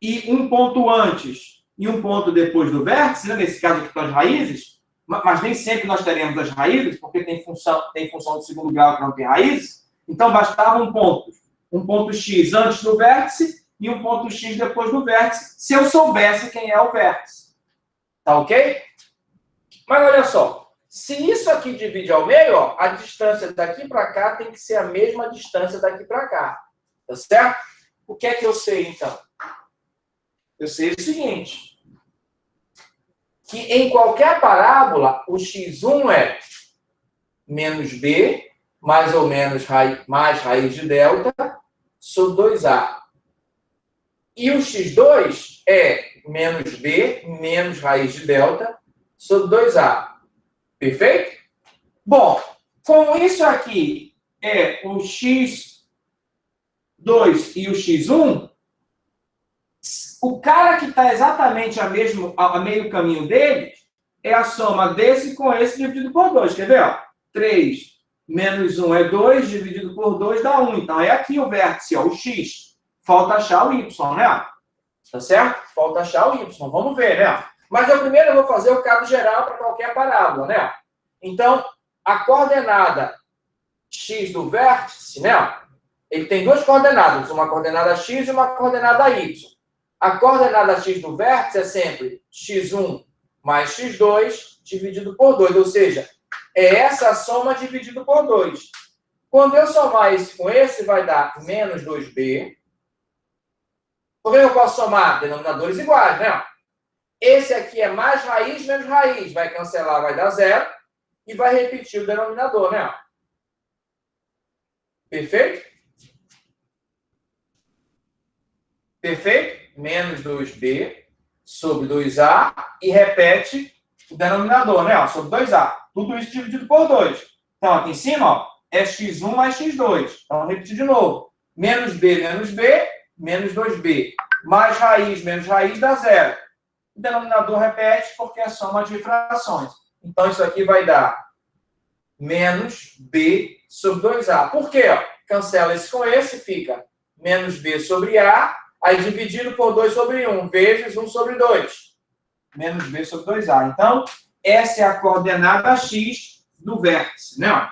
e um ponto antes e um ponto depois do vértice, né, nesse caso aqui estão as raízes, mas nem sempre nós teremos as raízes, porque tem função de segundo grau que não tem raízes, então bastava um ponto x antes do vértice e um ponto x depois do vértice, se eu soubesse quem é o vértice. Tá ok? Mas olha só, se isso aqui divide ao meio, ó, a distância daqui para cá tem que ser a mesma distância daqui para cá. Tá certo? O que é que eu sei, então? Eu sei o seguinte, que em qualquer parábola, o x1 é menos b, mais ou menos mais raiz de delta, sobre 2a. E o x2 é menos b, menos raiz de delta, sobre 2a. Perfeito? Bom, como isso aqui é o x2 e o x1, o cara que está exatamente a meio caminho dele é a soma desse com esse dividido por 2. Quer ver? Ó? 3 menos 1 é 2, dividido por 2 dá 1. Então, é aqui o vértice, ó, o x. Falta achar o y, né? Tá certo? Falta achar o y. Vamos ver, né? Mas eu primeiro vou fazer o cabo geral para qualquer parábola, né? Então, a coordenada x do vértice, né? Ele tem 2 coordenadas, uma coordenada x e uma coordenada y. A coordenada x do vértice é sempre x1 mais x2 dividido por 2, ou seja, é essa soma dividido por 2. Quando eu somar esse com esse, vai dar menos 2b. Por que eu posso somar? Denominadores iguais, né? Esse aqui é mais raiz menos raiz. Vai cancelar, vai dar 0. E vai repetir o denominador, né? Perfeito? Perfeito? Menos 2b sobre 2a e repete o denominador, né? Ó, sobre 2a. Tudo isso dividido por 2. Então, aqui em cima, ó, é x1 mais x2. Então, vou repetir de novo. Menos b, menos 2b. mais raiz menos raiz dá zero. O denominador repete porque é soma de frações. Então, isso aqui vai dar menos b sobre 2a. Por quê? Cancela esse com esse, fica menos b sobre a, aí dividido por 2 sobre 1, vezes 1 sobre 2. Menos b sobre 2a. Então, essa é a coordenada x do vértice, né?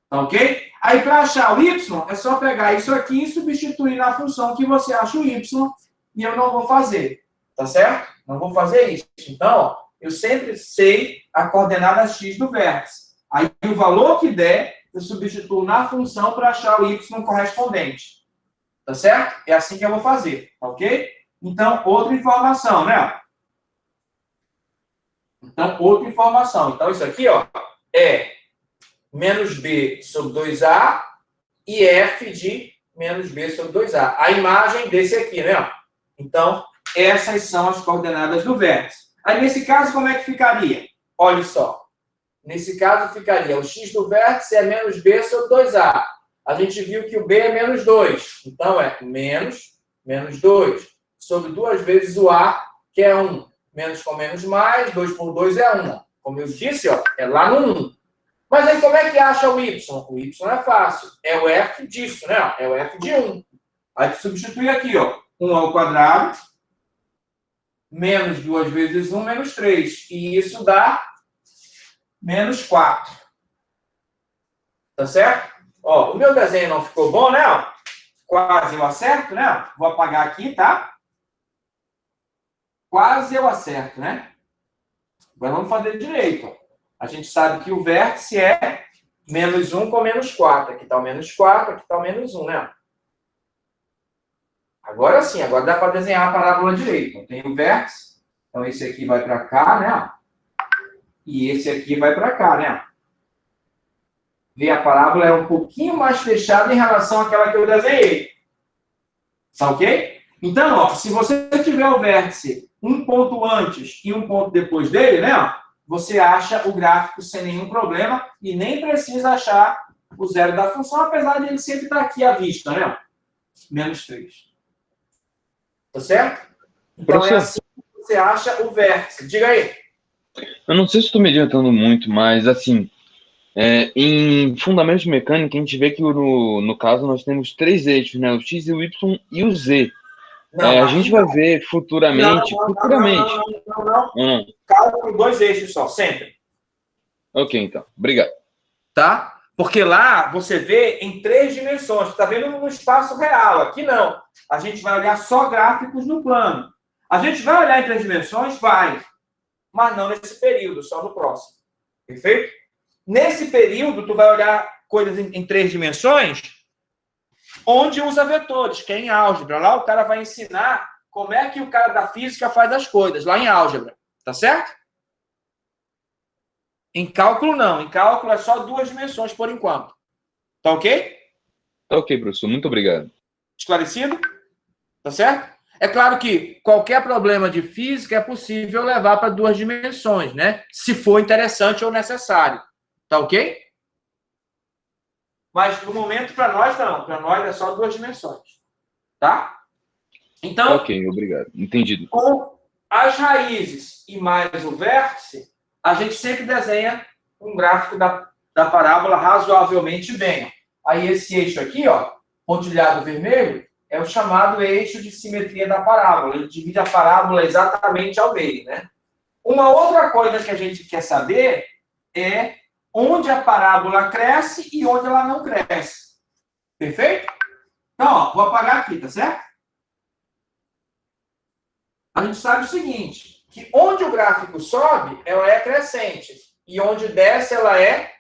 Tá ok? Aí, para achar o y, é só pegar isso aqui e substituir na função que você acha o y, e eu não vou fazer. Tá certo? Não vou fazer isso. Então, ó, eu sempre sei a coordenada x do vértice. Aí, o valor que der, eu substituo na função para achar o y correspondente. Tá certo? É assim que eu vou fazer. Tá ok? Então, outra informação, né? Então, outra informação. Então, isso aqui, ó, é menos b sobre 2a e f de menos b sobre 2a. A imagem desse aqui, né? Então, essas são as coordenadas do vértice. Aí, nesse caso, como é que ficaria? Olha só. Nesse caso, ficaria o x do vértice é menos b sobre 2a. A gente viu que o b é menos 2. Então, é menos 2 sobre 2 vezes o a, que é 1. Menos com menos mais, 2 por 2 é 1. Como eu disse, ó, é lá no 1. Mas aí, como é que acha o y? O y é fácil. É o f disso, né? É o f de 1. Aí, substitui aqui, ó. 1 ao quadrado, menos 2 vezes 1, menos 3. E isso dá menos 4. Tá certo? Ó, o meu desenho não ficou bom, né? Quase eu acerto, né? Vou apagar aqui, tá? Quase eu acerto, né? Agora vamos fazer direito. Ó. A gente sabe que o vértice é menos 1 com menos 4. Aqui está o menos 4, aqui está o menos 1, né? Agora sim, agora dá para desenhar a parábola direito. Tem o vértice, então esse aqui vai para cá, né? E esse aqui vai para cá, né? Vê, a parábola é um pouquinho mais fechada em relação àquela que eu desenhei. Tá ok? Então, ó, se você tiver o vértice um ponto antes e um ponto depois dele, né? Você acha o gráfico sem nenhum problema e nem precisa achar o zero da função, apesar de ele sempre estar aqui à vista, né? Menos 3. Tá certo? Então, Professor, é assim que você acha o vértice. Diga aí. eu não sei se estou me adiantando muito, mas assim, em fundamentos de mecânica, a gente vê que no caso nós temos três eixos, né? O X, o Y e o Z. Não, A aqui gente não. vai ver futuramente. Não. Cálculo 2 eixos só, sempre. Ok, então. Obrigado. Tá? Porque lá você vê em 3 dimensões. Você está vendo no espaço real. Aqui não. A gente vai olhar só gráficos no plano. A gente vai olhar em 3 dimensões? Vai. Mas não nesse período, só no próximo. Perfeito? Nesse período, tu vai olhar coisas em 3 dimensões onde usa vetores, que é em álgebra. Lá o cara vai ensinar como é que o cara da física faz as coisas, lá em álgebra. Tá certo? Em cálculo, não. Em cálculo é só 2 dimensões por enquanto. Tá ok? Tá ok, professor. Muito obrigado. Esclarecido? Tá certo? É claro que qualquer problema de física é possível levar para 2 dimensões, né? Se for interessante ou necessário. Tá ok? Mas, no momento, para nós, não. Para nós é só 2 dimensões. Tá? Então, Ok, obrigado. Entendido. com as raízes e mais o vértice, a gente sempre desenha um gráfico da parábola razoavelmente bem. Aí, esse eixo aqui, ó, pontilhado vermelho, é o chamado eixo de simetria da parábola. Ele divide a parábola exatamente ao meio, né? Uma outra coisa que a gente quer saber é onde a parábola cresce e onde ela não cresce. Perfeito? Então, ó, vou apagar aqui, tá certo? A gente sabe o seguinte, que onde o gráfico sobe, ela é crescente. E onde desce, ela é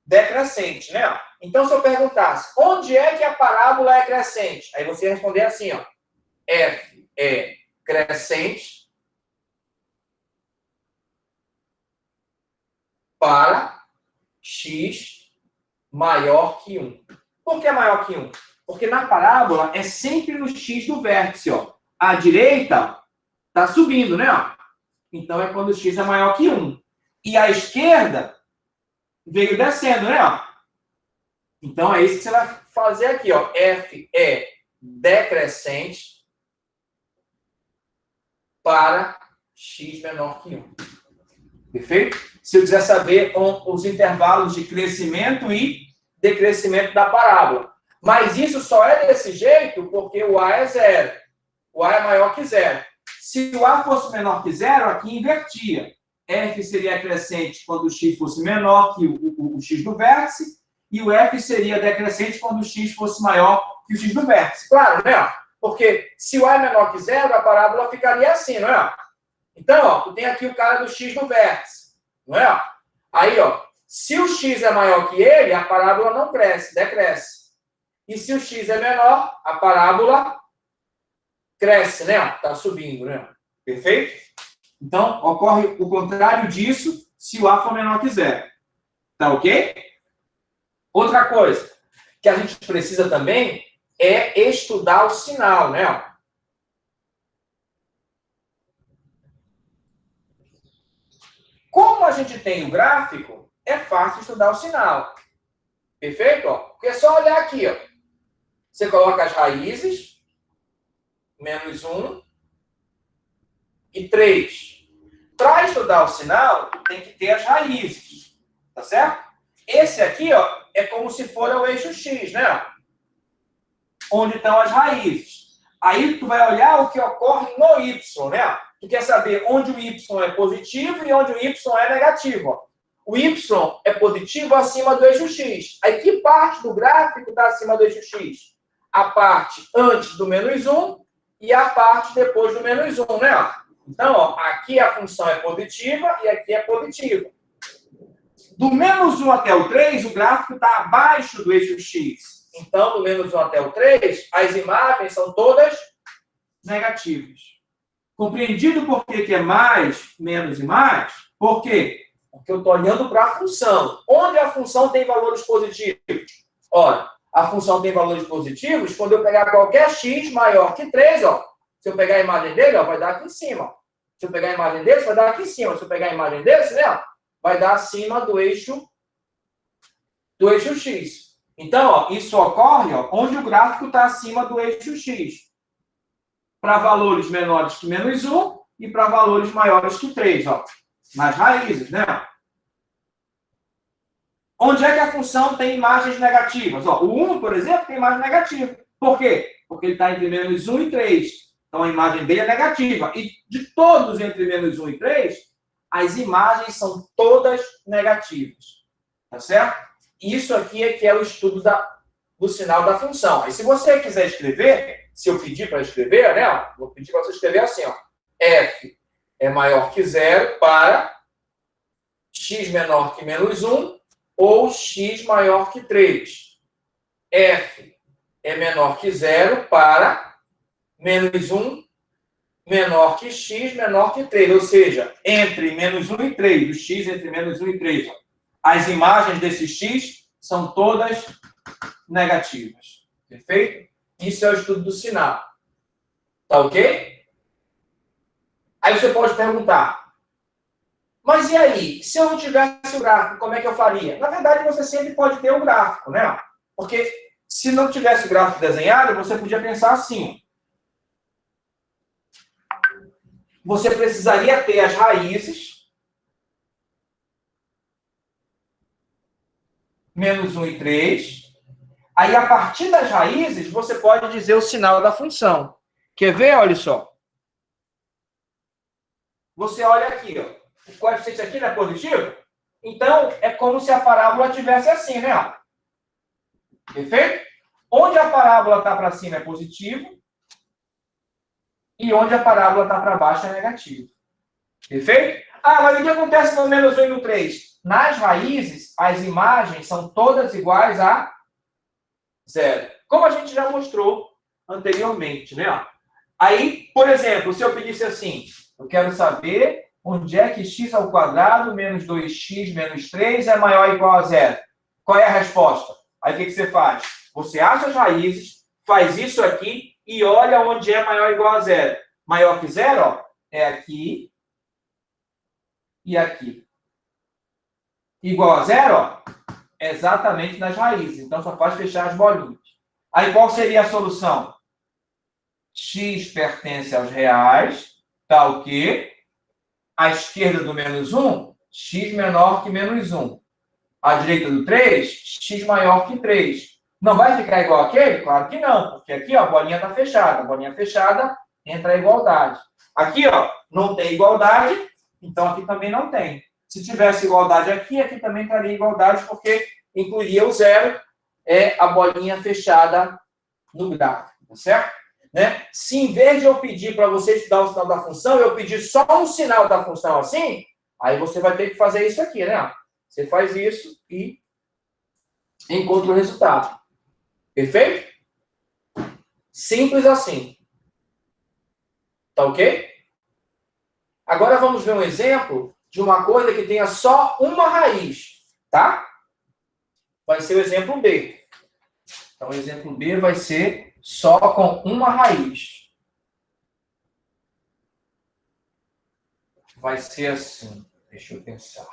decrescente, né? Então, se eu perguntasse, onde é que a parábola é crescente? Aí você ia responder assim, ó. F é crescente para x maior que 1. Por que maior que 1? Porque na parábola é sempre no x do vértice, ó. À direita está subindo, né? Então, é quando o x é maior que 1. E a esquerda veio descendo, né? Então, é isso que você vai fazer aqui, ó. F é decrescente para x menor que 1. Perfeito? Se eu quiser saber os intervalos de crescimento e decrescimento da parábola. Mas isso só é desse jeito porque o A é 0. O A é maior que 0. Se o A fosse menor que 0, aqui invertia. F seria crescente quando o x fosse menor que o x do vértice, e o F seria decrescente quando o x fosse maior que o x do vértice. Claro, né? Porque se o A é menor que 0, a parábola ficaria assim, não é? Então, ó, tu tem aqui o cara do x do vértice, não é? Aí, ó, se o x é maior que ele, a parábola não cresce, decresce. E se o x é menor, a parábola cresce, né? Tá subindo, né? Perfeito? Então, ocorre o contrário disso se o A for menor que 0. Tá ok? Outra coisa que a gente precisa também é estudar o sinal, né? Como a gente tem o gráfico, é fácil estudar o sinal. Perfeito? Ó, porque é só olhar aqui, ó. Você coloca as raízes, menos 1 e 3. Para estudar o sinal, tem que ter as raízes. Tá certo? Esse aqui, ó, é como se for o eixo X, né? Onde estão as raízes. Aí tu vai olhar o que ocorre no Y, né? Tu quer saber onde o Y é positivo e onde o Y é negativo. Ó. O Y é positivo acima do eixo X. Aí que parte do gráfico está acima do eixo X? A parte antes do menos 1 e a parte depois do menos 1, né? Então, ó, aqui a função é positiva e aqui é positiva. Do menos 1 até o 3, o gráfico está abaixo do eixo X. Então, do menos 1 até o 3, as imagens são todas negativas. Compreendido por que é mais, menos e mais? Por quê? Porque eu estou olhando para a função. Onde a função tem valores positivos? Ora, a função tem valores positivos quando eu pegar qualquer x maior que 3, ó. Se eu pegar a imagem dele, ó, vai dar aqui em cima. Ó. Se eu pegar a imagem desse, vai dar aqui em cima. Se eu pegar a imagem desse, né, vai dar acima do eixo X. Então, ó, isso ocorre ó, onde o gráfico está acima do eixo X. Para valores menores que menos 1 e para valores maiores que 3, ó. Nas raízes, né? Onde é que a função tem imagens negativas? Ó, o 1, por exemplo, tem imagem negativa. Por quê? Porque ele está entre menos 1 e 3. Então, a imagem dele é negativa. E de todos entre menos 1 e 3, as imagens são todas negativas. Tá certo? Isso aqui é que é o estudo do sinal da função. Aí, se você quiser escrever, se eu pedir para escrever, né? Vou pedir para você escrever assim, ó. F é maior que 0 para x menor que menos 1 ou x maior que 3. F é menor que 0 para menos 1 menor que x menor que 3. Ou seja, entre menos 1 e 3, o x entre menos 1 e 3. Ó. As imagens desse x são todas negativas. Perfeito? Isso é o estudo do sinal. Tá ok? Aí você pode perguntar, mas e aí? Se eu não tivesse o gráfico, como é que eu faria? Na verdade, você sempre pode ter o gráfico, né? Porque se não tivesse o gráfico desenhado, você podia pensar assim. Você precisaria ter as raízes, menos 1 e 3. Aí, a partir das raízes, você pode dizer o sinal da função. Quer ver? Olha só. Você olha aqui, ó. O coeficiente aqui não é positivo? Então, é como se a parábola estivesse assim, né? Ó. Perfeito? Onde a parábola está para cima é positivo. E onde a parábola está para baixo é negativo. Perfeito? Ah, mas o que acontece no menos 1 e no 3? Nas raízes, as imagens são todas iguais a 0. Como a gente já mostrou anteriormente, né? Aí, por exemplo, se eu pedisse assim, eu quero saber onde é que x ao quadrado menos 2x menos 3 é maior ou igual a 0. Qual é a resposta? Aí o que você faz? Você acha as raízes, faz isso aqui e olha onde é maior ou igual a 0. Maior que 0, ó, é aqui e aqui. Igual a 0, ó, é exatamente nas raízes. Então, só faz fechar as bolinhas. Aí, qual seria a solução? X pertence aos reais Está o quê? À esquerda do menos 1, x menor que menos 1. À direita do 3, x maior que 3. Não vai ficar igual aquele? Claro que não, porque aqui ó, a bolinha está fechada. A bolinha fechada entra a igualdade. Aqui ó, não tem igualdade, então aqui também não tem. Se tivesse igualdade aqui, aqui também estaria igualdade, porque incluiria o zero, é a bolinha fechada no gráfico, tá certo? Né? Se em vez de eu pedir para você estudar o sinal da função, eu pedir só um sinal da função assim, aí você vai ter que fazer isso aqui, né? Você faz isso e encontra o resultado. Perfeito? Simples assim. Tá ok? Agora vamos ver um exemplo de uma coisa que tenha só uma raiz, tá? Vai ser o exemplo B. Então, o exemplo B vai ser só com uma raiz. Vai ser assim. Deixa eu pensar.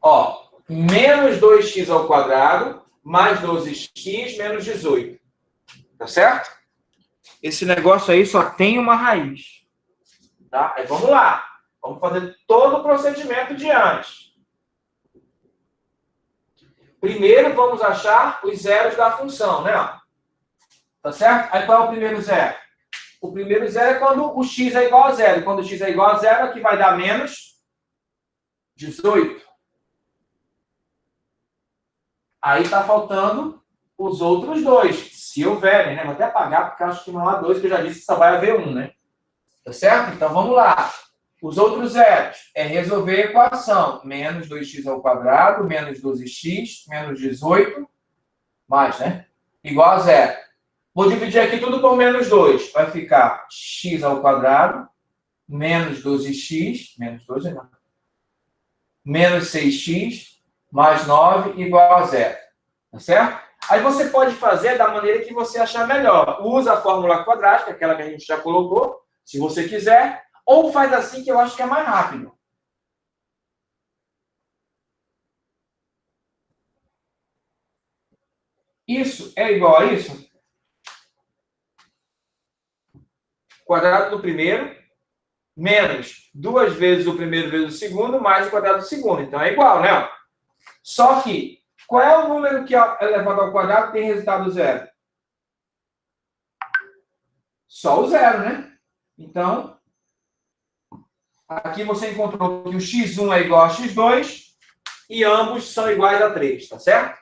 Ó, menos 2x ao quadrado, mais 12x, menos 18. Tá certo? Esse negócio aí só tem uma raiz. Tá? Aí vamos lá. Vamos fazer todo o procedimento de antes. Primeiro, vamos achar os zeros da função, né? Tá certo? Aí qual é o primeiro zero? O primeiro zero é quando o x é igual a zero. Quando o x é igual a zero, aqui vai dar menos 18. Aí está faltando os outros dois, se houverem, né? Vou até apagar, porque eu acho que não há dois, que eu já disse que só vai haver um, né? Tá certo? Então, vamos lá. Os outros zeros é resolver a equação. Menos 2x ao quadrado, menos 12x, menos 18, mais, né? Igual a zero. Vou dividir aqui tudo por menos 2. Vai ficar x ao quadrado, menos 12x, menos 12 não. Menos 6x, mais 9, igual a zero. Tá certo? Aí você pode fazer da maneira que você achar melhor. Usa a fórmula quadrática, aquela que a gente já colocou, se você quiser, ou faz assim que eu acho que é mais rápido. Isso é igual a isso? Quadrado do primeiro, menos 2 vezes o primeiro vezes o segundo, mais o quadrado do segundo. Então é igual, né? Só que, qual é o número que é elevado ao quadrado e tem resultado zero? Só o zero, né? Então, aqui você encontrou que o x1 é igual a x2 e ambos são iguais a 3, tá certo?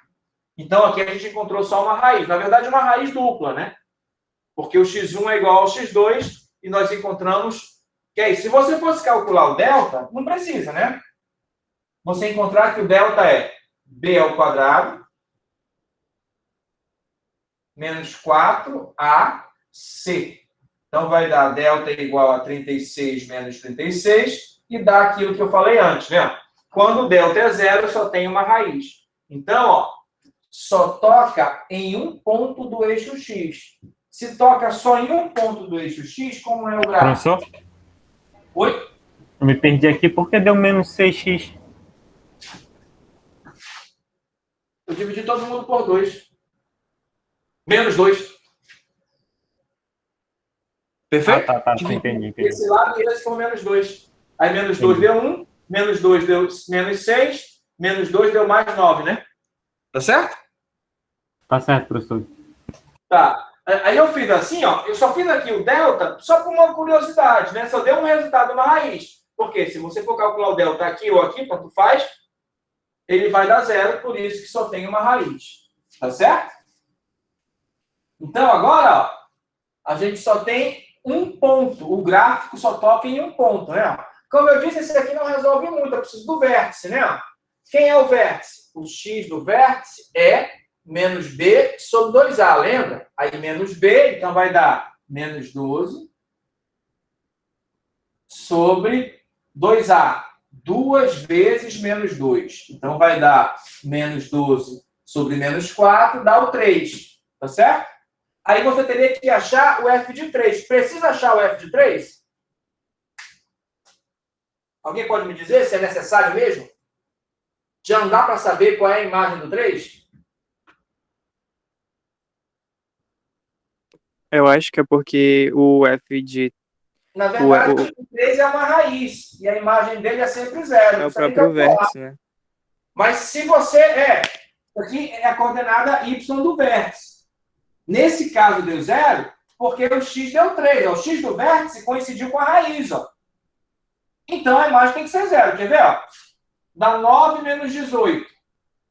Então, aqui a gente encontrou só uma raiz. Na verdade, uma raiz dupla, né? Porque o x1 é igual ao x2 e nós encontramos que é isso. Se você fosse calcular o delta, não precisa, né? Você encontrar que o delta é b ao quadrado menos 4ac. Então, vai dar delta igual a 36 menos 36 e dá aquilo que eu falei antes, né? Quando o delta é zero, só tem uma raiz. Então, ó, só toca em um ponto do eixo x. Se toca só em um ponto do eixo x, como é o gráfico? Professor, Oi? eu me perdi aqui porque deu menos 6x. Eu dividi todo mundo por 2. Menos 2. Perfeito? Tá. Entendi. Esse lado e esse por menos 2. Aí menos 2 deu 1, menos 2 deu menos 6, menos 2 deu mais 9, né? Tá certo? Tá certo, professor. Tá. Aí eu fiz assim, ó. Eu só fiz aqui o delta só por uma curiosidade, né? Só deu um resultado, uma raiz. Porque se você for calcular o delta aqui ou aqui, tanto faz, ele vai dar zero, por isso que só tem uma raiz. Tá certo? Então, agora, ó, a gente só tem um ponto. O gráfico só toca em um ponto, né? Como eu disse, esse aqui não resolve muito. Eu preciso do vértice, né? Quem é o vértice? O x do vértice é menos b sobre 2a, lembra? Aí menos b, então vai dar menos 12 sobre 2a. 2 vezes menos 2. Então vai dar menos 12 sobre menos 4, dá o 3. Tá certo? Aí você teria que achar o f de 3. Precisa achar o f de 3? Alguém pode me dizer se é necessário mesmo? Já não dá para saber qual é a imagem do 3? Eu acho que é porque o f de... Na verdade, o, o 3 é uma raiz. E a imagem dele é sempre 0. é o próprio vértice, né? Mas se você... aqui é a coordenada y do vértice. Nesse caso deu 0, porque o x deu 3. Ó. O x do vértice coincidiu com a raiz. Ó. Então, a imagem tem que ser 0. Quer ver? Ó? Dá 9 menos 18.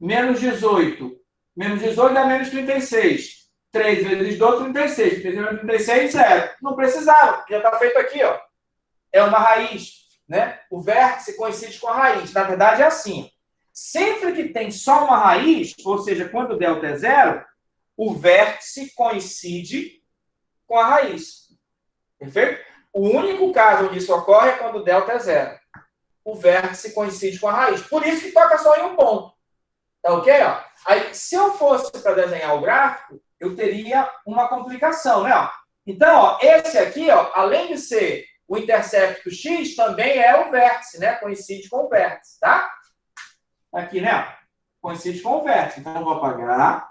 Menos 18. Menos 18 dá menos 36. 3 vezes 12, 36. 3 menos 36, 0. Não precisava, já está feito aqui. Ó. É uma raiz. Né? O vértice coincide com a raiz. Na verdade, é assim. Sempre que tem só uma raiz, ou seja, quando o delta é 0, o vértice coincide com a raiz. Perfeito? O único caso onde isso ocorre é quando o delta é 0. O vértice coincide com a raiz. Por isso que toca só em um ponto. Tá ok? Ó? Aí, se eu fosse para desenhar o gráfico, eu teria uma complicação, né? Ó? Então, ó, esse aqui, ó, além de ser o intercepto x, também é o vértice, né? Coincide com o vértice, tá? Aqui, né? Coincide com o vértice. Então, eu vou apagar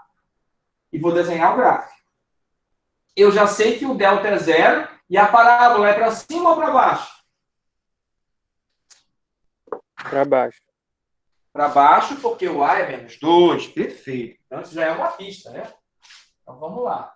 e vou desenhar o gráfico. Eu já sei que o delta é 0 e a parábola é para cima ou para baixo? Para baixo. Para baixo, porque o A é menos 2. Perfeito. Então, isso já é uma pista, né? Então, vamos lá.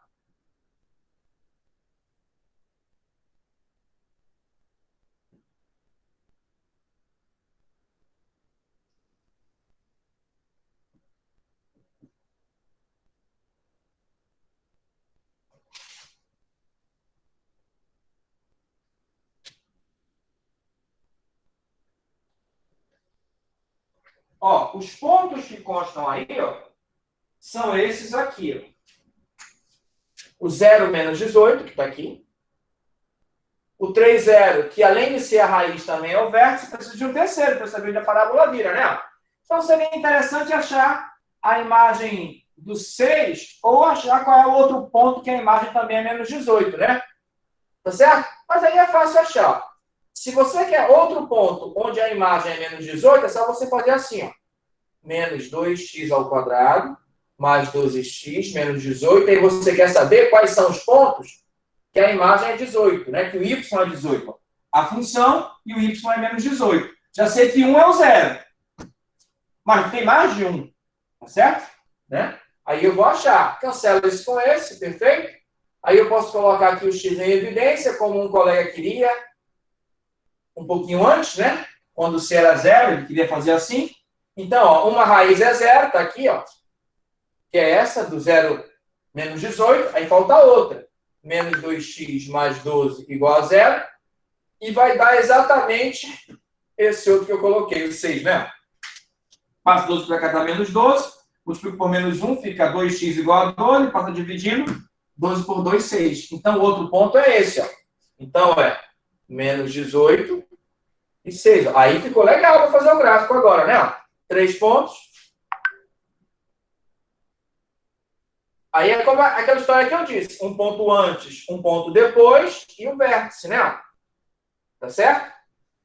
Ó, os pontos que constam aí, ó, são esses aqui. Ó. O 0 menos 18, que está aqui. O 3, 0, que além de ser a raiz também é o vértice, precisa de um terceiro para saber onde a parábola vira, né? Então seria interessante achar a imagem do 6 ou achar qual é o outro ponto que a imagem também é menos 18, né? Tá certo? Mas aí é fácil achar. Se você quer outro ponto onde a imagem é menos 18, é só você fazer assim, ó. Menos 2x ao quadrado, mais 12x, menos 18. Aí você quer saber quais são os pontos que a imagem é 18, né? Que o y é 18. A função e o y é menos 18. Já sei que 1 é o 0. Mas tem mais de 1. Tá certo? Né? Aí eu vou achar. Cancelo esse com esse, perfeito? Aí eu posso colocar aqui o x em evidência, como um colega queria um pouquinho antes, né? Quando o c era 0, ele queria fazer assim. Então, ó, uma raiz é 0, está aqui, ó, que é essa, do 0 menos 18. Aí falta outra. Menos 2x mais 12 igual a 0. E vai dar exatamente esse outro que eu coloquei, o 6, né? Passo 12 para cá, dá menos 12. Multiplico por menos 1, fica 2x igual a 12. Passa dividindo. 12 por 2, 6. Então, o outro ponto é esse, ó. Então, é menos 18 e 6. Ó. Aí ficou legal para fazer o gráfico agora, né? 3 pontos. Aí é como aquela história que eu disse. Um ponto antes, um ponto depois e o vértice, né? Tá certo?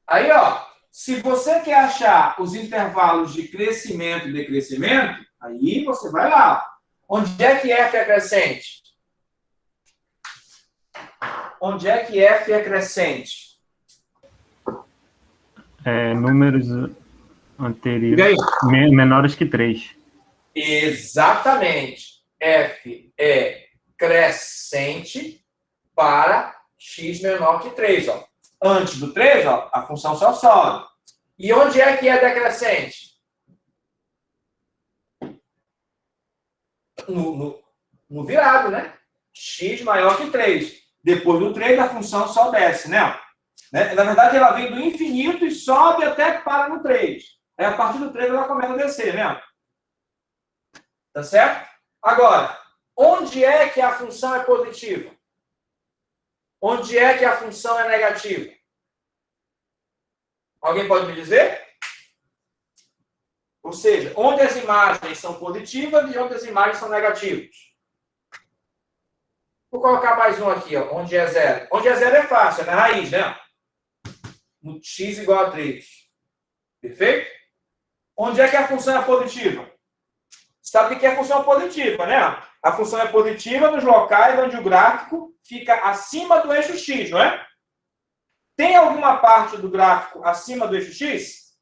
Aí, ó, se você quer achar os intervalos de crescimento e decrescimento, aí você vai lá. Onde é que f é crescente? Onde é que f é crescente? Números anteriores, menores que 3. Exatamente. F é crescente para x menor que 3. Ó. Antes do 3, ó, a função só sobe. E onde é que é decrescente? No virado, né? X maior que 3. Depois do 3, a função só desce, né? Na verdade, ela vem do infinito e sobe até que para no 3. Aí, a partir do 3, ela começa a descer, né? Tá certo? Agora, onde é que a função é positiva? Onde é que a função é negativa? Alguém pode me dizer? Ou seja, onde as imagens são positivas e onde as imagens são negativas? Vou colocar mais um aqui, ó, onde é zero. Onde é zero é fácil, é na raiz, né? No x igual a 3. Perfeito? Onde é que a função é positiva? Sabe o que é função positiva, né? A função é positiva nos locais onde o gráfico fica acima do eixo x, não é? Tem alguma parte do gráfico acima do eixo x?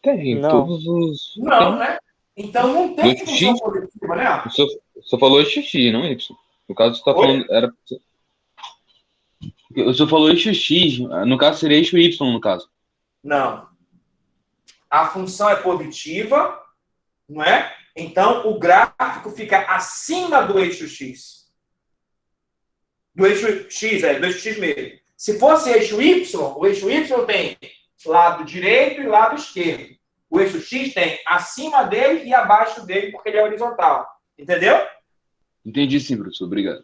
Tem, Não. todos os. Não, né? Então não tem No função x, positiva, né? Só falou eixo x, não y. No caso, você tá Oi? falando. O senhor falou eixo x, no caso seria eixo y, no caso. Não. A função é positiva, não é? Então o gráfico fica acima do eixo x. Do eixo x, do eixo x mesmo. Se fosse eixo y, o eixo y tem lado direito e lado esquerdo. O eixo x tem acima dele e abaixo dele, porque ele é horizontal. Entendeu? Entendi sim, professor. Obrigado.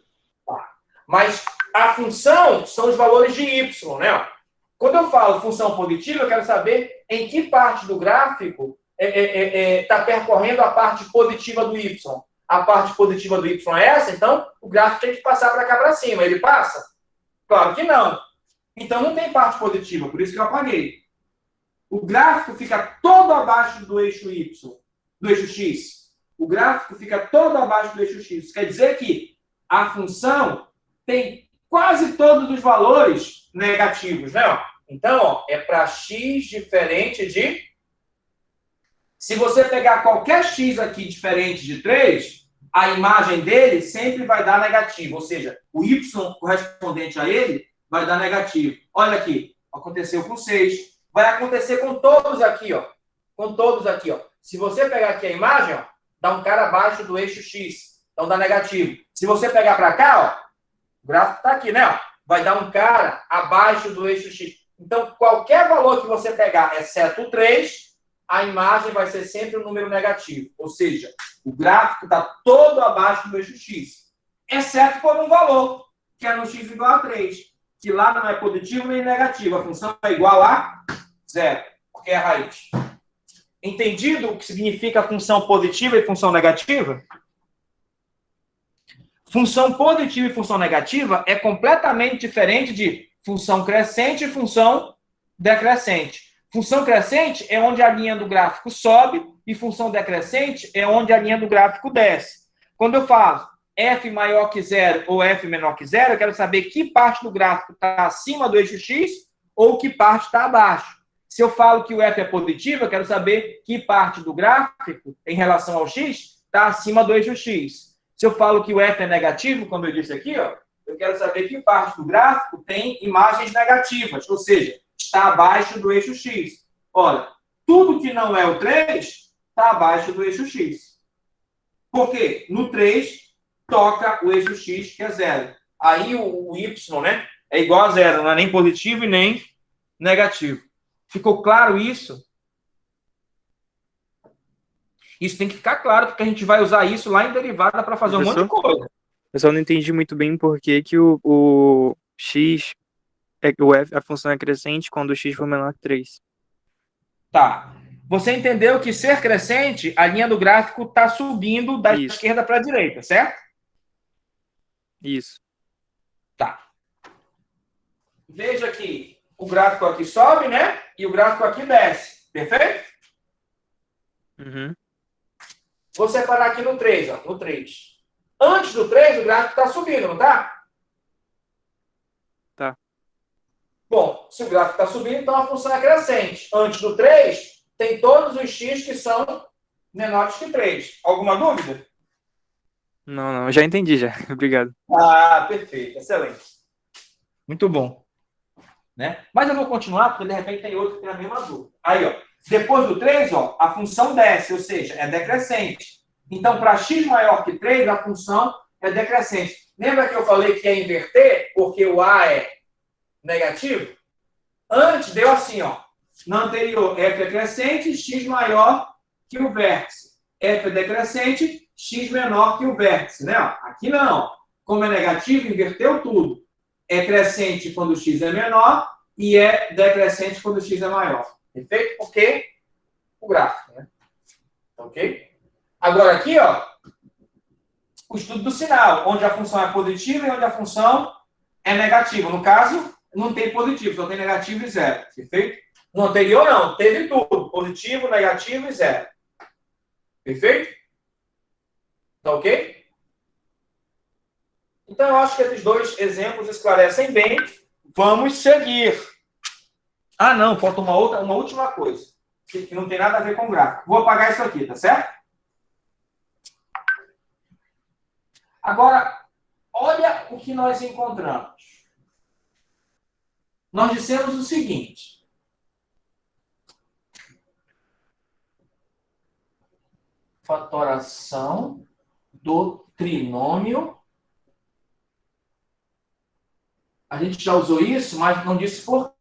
Mas a função são os valores de y, né? Quando eu falo função positiva, eu quero saber em que parte do gráfico está percorrendo a parte positiva do y. A parte positiva do y é essa, então o gráfico tem que passar para cá para cima. Ele passa? Claro que não. Então não tem parte positiva, por isso que eu apaguei. O gráfico fica todo abaixo do eixo y, do eixo x. O gráfico fica todo abaixo do eixo x. Isso quer dizer que a função tem quase todos os valores negativos, né? Então, ó, é para x diferente de... Se você pegar qualquer x aqui diferente de 3, a imagem dele sempre vai dar negativo. Ou seja, o y correspondente a ele vai dar negativo. Olha aqui, aconteceu com 6. Vai acontecer com todos aqui, ó. Com todos aqui, ó. Se você pegar aqui a imagem, ó, dá um cara abaixo do eixo x. Então dá negativo. Se você pegar para cá, ó, o gráfico está aqui, né? Ó, vai dar um cara abaixo do eixo x. Então, qualquer valor que você pegar, exceto o 3, a imagem vai ser sempre um número negativo. Ou seja, o gráfico está todo abaixo do eixo x. Exceto por um valor, que é no x igual a 3. Que lá não é positivo nem negativo. A função é igual a 0, porque é a raiz. Entendido o que significa função positiva e função negativa? Função positiva e função negativa é completamente diferente de função crescente e função decrescente. Função crescente é onde a linha do gráfico sobe e função decrescente é onde a linha do gráfico desce. Quando eu falo f maior que 0 ou f menor que 0, eu quero saber que parte do gráfico está acima do eixo x ou que parte está abaixo. Se eu falo que o f é positivo, eu quero saber que parte do gráfico, em relação ao x, está acima do eixo x. Se eu falo que o f é negativo, como eu disse aqui, ó, eu quero saber que parte do gráfico tem imagens negativas, ou seja, está abaixo do eixo x. Olha, tudo que não é o 3 está abaixo do eixo x. Por quê? No 3 toca o eixo x, que é 0. Aí o y, né, é igual a 0, não é nem positivo e nem negativo. Ficou claro isso? Isso tem que ficar claro, porque a gente vai usar isso lá em derivada para fazer um monte de coisa. Eu só não entendi muito bem por que o x, o f, a função é crescente quando o x for menor que 3. Tá. Você entendeu que ser crescente, a linha do gráfico está subindo da Isso. esquerda para a direita, certo? Isso. Tá. Veja que o gráfico aqui sobe, né? E o gráfico aqui desce. Perfeito? Uhum. Vou separar aqui no 3, ó. No 3. Antes do 3, o gráfico está subindo, não tá? Tá. Bom, se o gráfico está subindo, então a função é crescente. Antes do 3, tem todos os x que são menores que 3. Alguma dúvida? Não, já entendi já. Obrigado. Ah, perfeito. Excelente. Muito bom. Né? Mas eu vou continuar, porque de repente tem outro que tem a mesma dúvida. Aí, ó. Depois do 3, ó, a função desce, ou seja, é decrescente. Então, para x maior que 3, a função é decrescente. Lembra que eu falei que ia inverter, porque o a é negativo? Antes deu assim, ó. Na anterior, f é crescente, x maior que o vértice. F é decrescente, x menor que o vértice, né? Aqui não. Como é negativo, inverteu tudo. É crescente quando o x é menor e é decrescente quando o x é maior. Perfeito? Porque o gráfico, né? Ok? Agora aqui, ó. o estudo do sinal, onde a função é positiva e onde a função é negativa. No caso, não tem positivo, só tem negativo e zero. Perfeito? No anterior, não. Teve tudo. Positivo, negativo e zero. Perfeito? Tá ok? Então, eu acho que esses dois exemplos esclarecem bem. Vamos seguir. Ah, não. Falta uma última coisa. Que não tem nada a ver com gráfico. Vou apagar isso aqui, tá certo? Agora, olha o que nós encontramos. Nós dissemos o seguinte. Fatoração do trinômio. A gente já usou isso, mas não disse por quê.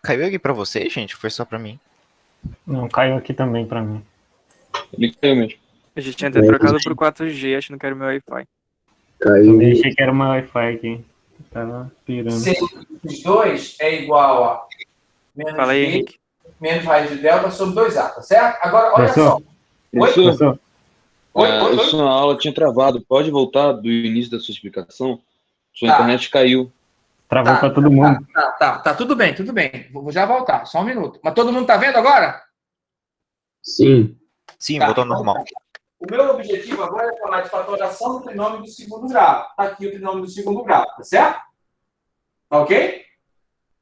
Caiu aqui pra você, gente? Foi só pra mim? Não, caiu aqui também pra mim. Ele caiu mesmo. A gente tinha até trocado pro 4G, achando que era o meu Wi-Fi. Também achei que era uma Wi-Fi aqui. Tava pirando. Se os dois é igual a menos Fala aí, B, Henrique. menos raiz de delta sobre 2A, tá certo? Agora, olha só. Professor? Oi? Professor? Oi? Sua aula tinha travado. Pode voltar do início da sua explicação? Sua Tá. internet caiu. Travou pra todo mundo. Tá, tudo bem. Vou já voltar, só um minuto. Mas todo mundo tá vendo agora? Sim. Sim, Tá, voltou ao então normal. O meu objetivo agora é falar de fatoração do trinômio do segundo grau. Tá aqui o trinômio do segundo grau, tá certo? Tá ok?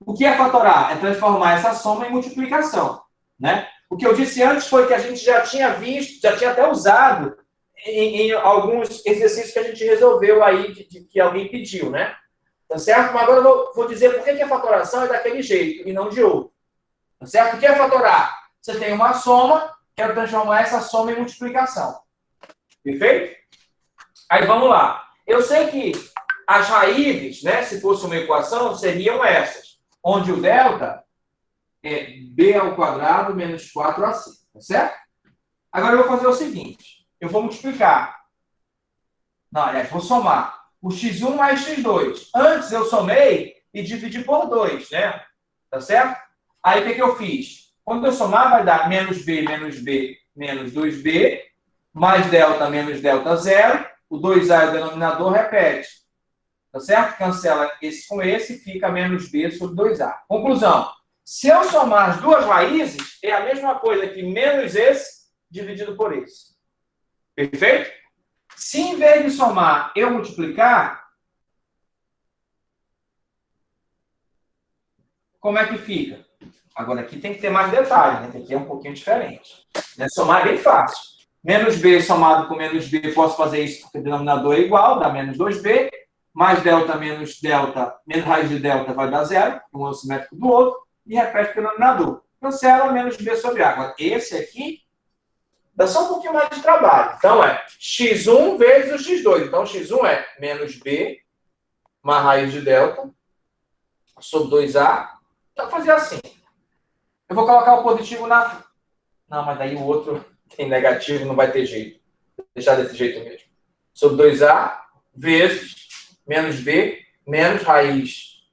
O que é fatorar? É transformar essa soma em multiplicação, né? O que eu disse antes foi que a gente já tinha visto, já tinha até usado em alguns exercícios que a gente resolveu aí, que alguém pediu, né? Tá certo? Mas agora eu vou dizer por que a fatoração é daquele jeito e não de outro. Tá certo? O que é fatorar? Você tem uma soma, quero transformar essa soma em multiplicação. Perfeito? Aí vamos lá. Eu sei que as raízes, né, se fosse uma equação, seriam essas. Onde o delta é b ao quadrado menos 4ac. Tá certo? Agora eu vou fazer o seguinte. Eu vou multiplicar. Não, aliás, vou somar o x1 mais x2. Antes eu somei e dividi por 2, né? Tá certo? Aí o que eu fiz? Quando eu somar, vai dar menos b menos 2b, mais delta menos delta zero. O 2a é o denominador, repete. Tá certo? Cancela esse com esse, fica menos b sobre 2a. Conclusão. Se eu somar as duas raízes, é a mesma coisa que menos esse dividido por esse. Perfeito? Se em vez de somar eu multiplicar, como é que fica? Agora aqui tem que ter mais detalhe, né? Aqui é um pouquinho diferente. Né? Somar é bem fácil. Menos b somado com menos b, posso fazer isso porque o denominador é igual, dá menos 2b. Mais delta menos raiz de delta vai dar zero, um é o simétrico do outro, e repete o denominador. Cancela menos b sobre a. Agora, esse aqui dá só um pouquinho mais de trabalho. Então, é x1 vezes o x2. Então, x1 é menos b mais raiz de delta sobre 2a. Então, vou fazer assim. Eu vou colocar o positivo na... Não, mas daí o outro tem negativo, não vai ter jeito. Vou deixar desse jeito mesmo. Sobre 2a vezes menos b menos raiz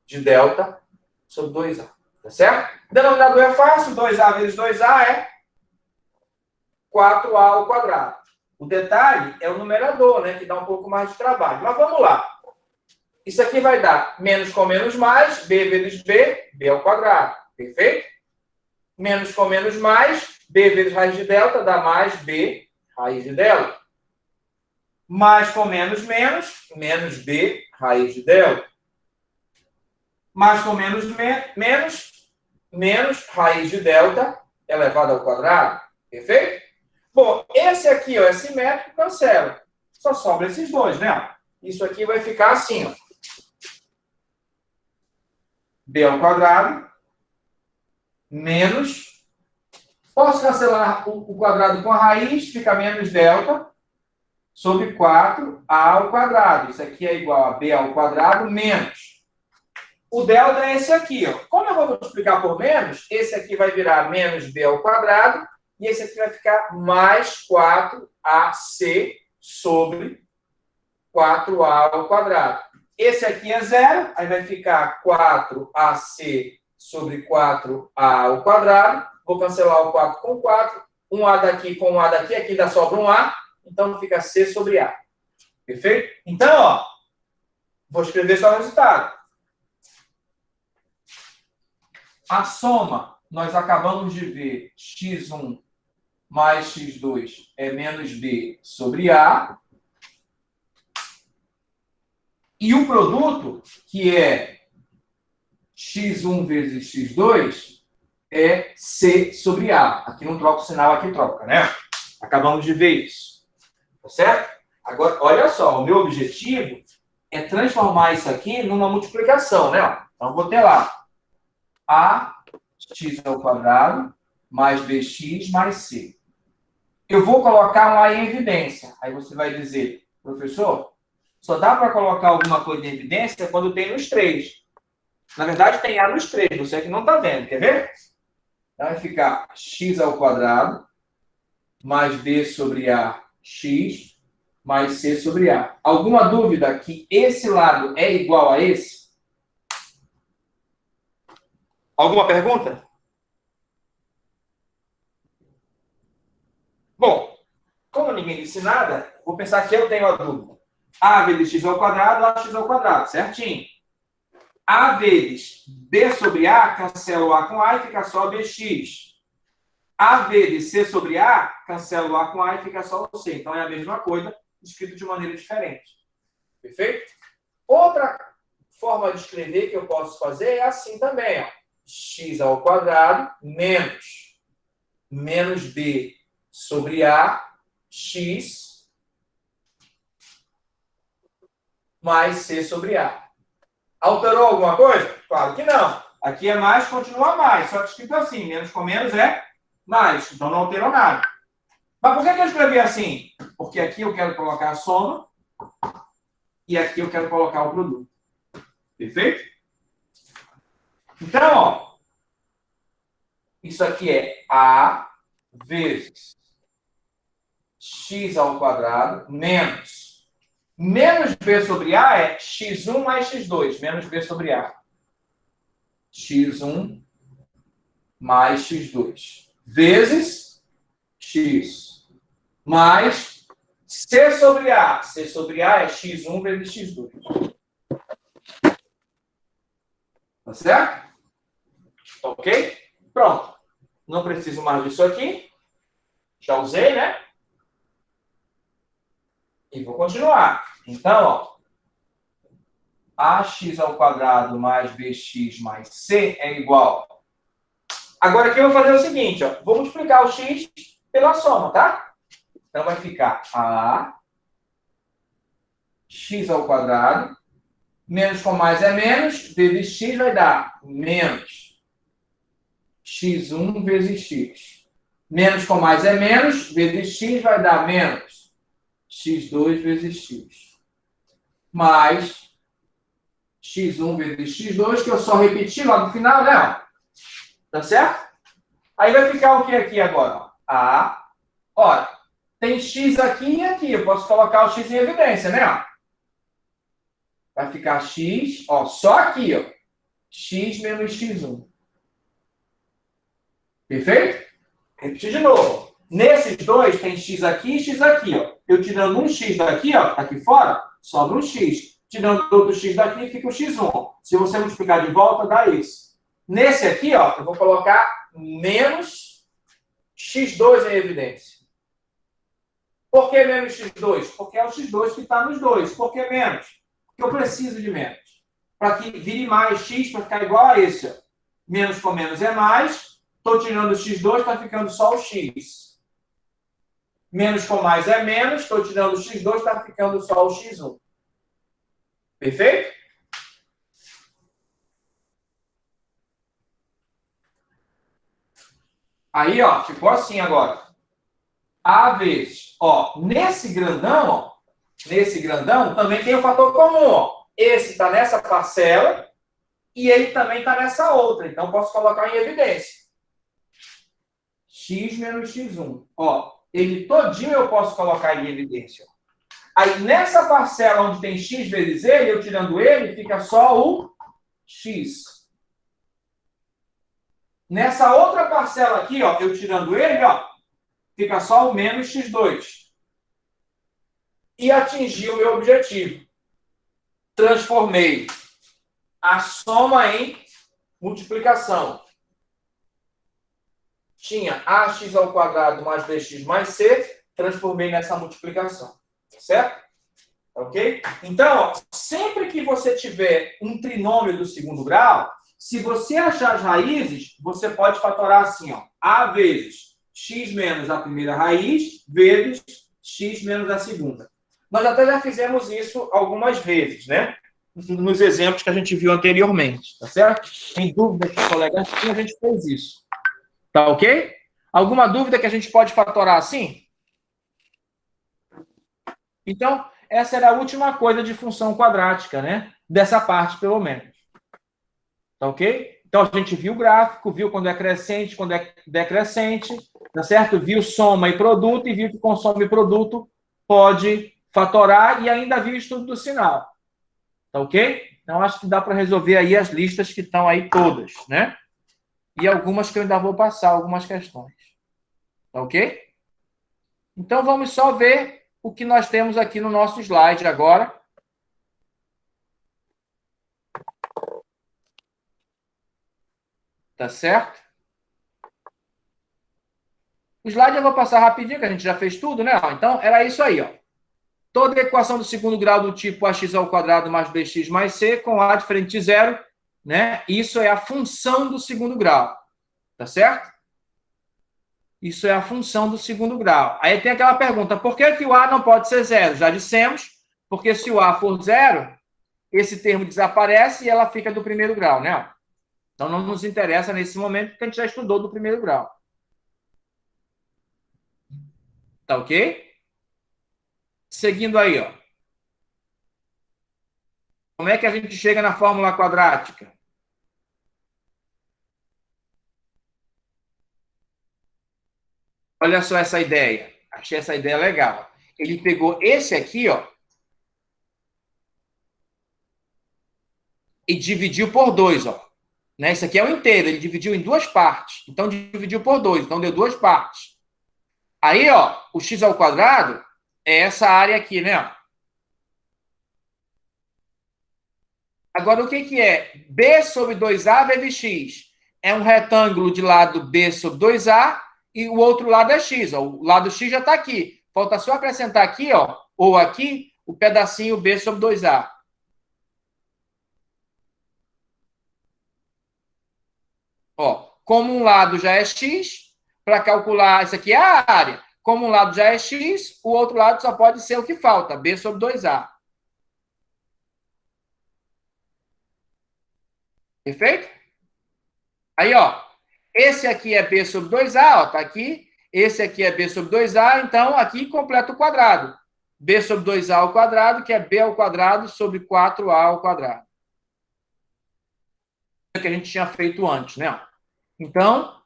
de delta sobre 2a. Tá certo? O denominador é fácil. 2a vezes 2a é 4a ao quadrado. O detalhe é o numerador, né? Que dá um pouco mais de trabalho. Mas vamos lá. Isso aqui vai dar menos com menos mais, b vezes b, b ao quadrado. Perfeito? Menos com menos mais, b vezes raiz de delta dá mais b raiz de delta. Mais com menos menos, menos b raiz de delta. Mais com menos menos, menos raiz de delta elevado ao quadrado. Perfeito? Bom, esse aqui ó, é simétrico, cancela. Só sobra esses dois, né? Isso aqui vai ficar assim, ó. B ao quadrado menos... Posso cancelar o quadrado com a raiz, fica menos delta sobre 4a ao quadrado. Isso aqui é igual a b ao quadrado menos. O delta é esse aqui, ó. Como eu vou multiplicar por menos, esse aqui vai virar menos b ao quadrado E esse aqui vai ficar mais 4AC sobre 4A ao quadrado. Esse aqui é zero, aí vai ficar 4AC sobre 4A ao quadrado. Vou cancelar o 4 com 4. Um A daqui com um A daqui, aqui ainda sobra um A. Então fica C sobre A. Perfeito? Então, ó, vou escrever só o resultado. A soma, nós acabamos de ver, x1 mais x2 é menos B sobre A. E o produto, que é x1 vezes x2, é C sobre A. Aqui não troca o sinal, aqui troca, né? Acabamos de ver isso. Tá certo? Agora, olha só, o meu objetivo é transformar isso aqui numa multiplicação, né? Então, vou ter lá ax ao quadrado mais bx mais c. Eu vou colocar um A em evidência. Aí você vai dizer, professor, só dá para colocar alguma coisa em evidência quando tem nos três. Na verdade, tem A nos três, você que não está vendo. Quer ver? Então, vai ficar x ao quadrado mais b sobre a x mais c sobre a. Alguma dúvida que esse lado é igual a esse? Alguma pergunta? Bom, como ninguém disse nada, vou pensar que eu tenho a dúvida. A vezes x ao quadrado, ax ao quadrado, certinho. A vezes b sobre a, cancela o a com a e fica só bx. A vezes c sobre a, cancela o a com a e fica só o c. Então é a mesma coisa, escrito de maneira diferente. Perfeito? Outra forma de escrever que eu posso fazer é assim também, ó. X ao quadrado menos b sobre a, x mais c sobre a. Alterou alguma coisa? Claro que não. Aqui é mais, continua mais. Só que escrito assim, menos com menos é mais. Então não alterou nada. Mas por que eu escrevi assim? Porque aqui eu quero colocar a soma e aqui eu quero colocar o produto. Perfeito? Então, ó, isso aqui é A vezes x ao quadrado menos B sobre A é x1 mais x2, menos B sobre A. x1 mais x2 vezes x mais C sobre A. C sobre A é x1 vezes x2. Tá certo? Ok? Pronto. Não preciso mais disso aqui. Já usei, né? E vou continuar. Então, ó, ax ao quadrado mais bx mais c é igual. Agora aqui eu vou fazer o seguinte, ó. Vou multiplicar o x pela soma, tá? Então vai ficar a x ao quadrado menos com mais é menos, vezes x vai dar menos x1 vezes x. Menos com mais é menos, vezes x vai dar menos x2 vezes x. Mais x1 vezes x2, que eu só repeti lá no final, né? Tá certo? Aí vai ficar o que aqui agora? Ora, tem x aqui e aqui. Eu posso colocar o x em evidência, né? Vai ficar x, ó, só aqui, ó. X menos x1. Perfeito? Repetir de novo. Nesses dois tem x aqui e x aqui, ó. Eu tirando um x daqui, ó, aqui fora, sobra um x. Tirando outro x daqui, fica o x1. Se você multiplicar de volta, dá isso. Nesse aqui, ó, eu vou colocar menos x2 em evidência. Por que menos x2? Porque é o x2 que está nos dois. Por que menos? Porque eu preciso de menos. Para que vire mais x, para ficar igual a esse. Ó. Menos com menos é mais. Estou tirando o x2, está ficando só o x. Menos com mais é menos. Estou tirando o x2, está ficando só o x1. Perfeito? Aí, ó, ficou assim agora. A vezes, ó, nesse grandão também tem o fator comum, ó. Esse está nessa parcela e ele também está nessa outra. Então, posso colocar em evidência. x menos x1. Ó, ele todinho eu posso colocar em evidência. Aí, nessa parcela onde tem x vezes ele, eu tirando ele, fica só o x. Nessa outra parcela aqui, ó, eu tirando ele, ó, fica só o menos x2. E atingi o meu objetivo. Transformei a soma em multiplicação. Tinha ax ao quadrado mais bx mais c, transformei nessa multiplicação. Certo? Ok? Então, ó, sempre que você tiver um trinômio do segundo grau, se você achar as raízes, você pode fatorar assim, ó, a vezes x menos a primeira raiz, vezes x menos a segunda. Nós até já fizemos isso algumas vezes, né? Nos exemplos que a gente viu anteriormente, tá certo? Tem dúvida que o colega tinha, a gente fez isso. Tá ok? Alguma dúvida que a gente pode fatorar assim? Então, essa era a última coisa de função quadrática, né? Dessa parte, pelo menos. Tá ok? Então, a gente viu o gráfico, viu quando é crescente, quando é decrescente, tá certo? Viu soma e produto, e viu que consome e produto pode fatorar, e ainda viu o estudo do sinal. Tá ok? Então, acho que dá para resolver aí as listas que estão aí todas, né? E algumas que eu ainda vou passar, algumas questões. Tá ok? Então, vamos só ver o que nós temos aqui no nosso slide agora. Tá certo? O slide eu vou passar rapidinho, que a gente já fez tudo, né? Então, era isso aí, ó. Toda equação do segundo grau do tipo ax ao quadrado mais bx mais c com a diferente de zero, né? Isso é a função do segundo grau. Tá certo? Isso é a função do segundo grau. Aí tem aquela pergunta, por que o A não pode ser zero? Já dissemos, porque se o A for zero, esse termo desaparece e ela fica do primeiro grau, né? Então não nos interessa nesse momento, porque a gente já estudou do primeiro grau. Tá ok? Seguindo aí, ó. Como é que a gente chega na fórmula quadrática? Olha só essa ideia. Achei essa ideia legal. Ele pegou esse aqui, ó, e dividiu por 2, ó. Né? Isso aqui é o inteiro, ele dividiu em duas partes. Então, dividiu por 2, então deu duas partes. Aí, ó, o x ao quadrado é essa área aqui, né? Agora, o que é? B sobre 2A vezes x. É um retângulo de lado B sobre 2A e o outro lado é x. Ó. O lado x já está aqui. Falta só acrescentar aqui, ó, ou aqui, o pedacinho B sobre 2A. Ó, como um lado já é x, para calcular, isso aqui é a área. Como um lado já é x, o outro lado só pode ser o que falta, B sobre 2A. Perfeito? Aí, ó, esse aqui é B sobre 2A, ó, tá aqui. Esse aqui é B sobre 2A, então aqui completa o quadrado. B sobre 2A ao quadrado, que é B ao quadrado sobre 4A ao quadrado. Que a gente tinha feito antes, né? Então,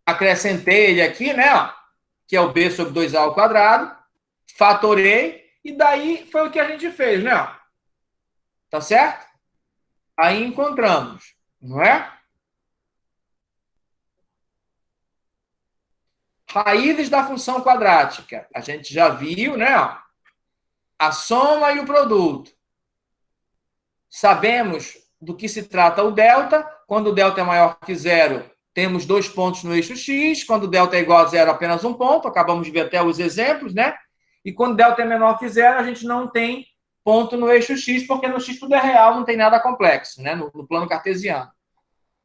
acrescentei ele aqui, né? Que é o B sobre 2A ao quadrado. Fatorei. E daí foi o que a gente fez, né? Tá certo? Aí encontramos, não é? Raízes da função quadrática. A gente já viu, né? A soma e o produto. Sabemos do que se trata o delta. Quando o delta é maior que zero, temos 2 pontos no eixo x. Quando o delta é igual a zero, apenas um ponto. Acabamos de ver até os exemplos, né? E quando o delta é menor que zero, a gente não tem ponto no eixo x, porque no x tudo é real, não tem nada complexo, né? No plano cartesiano.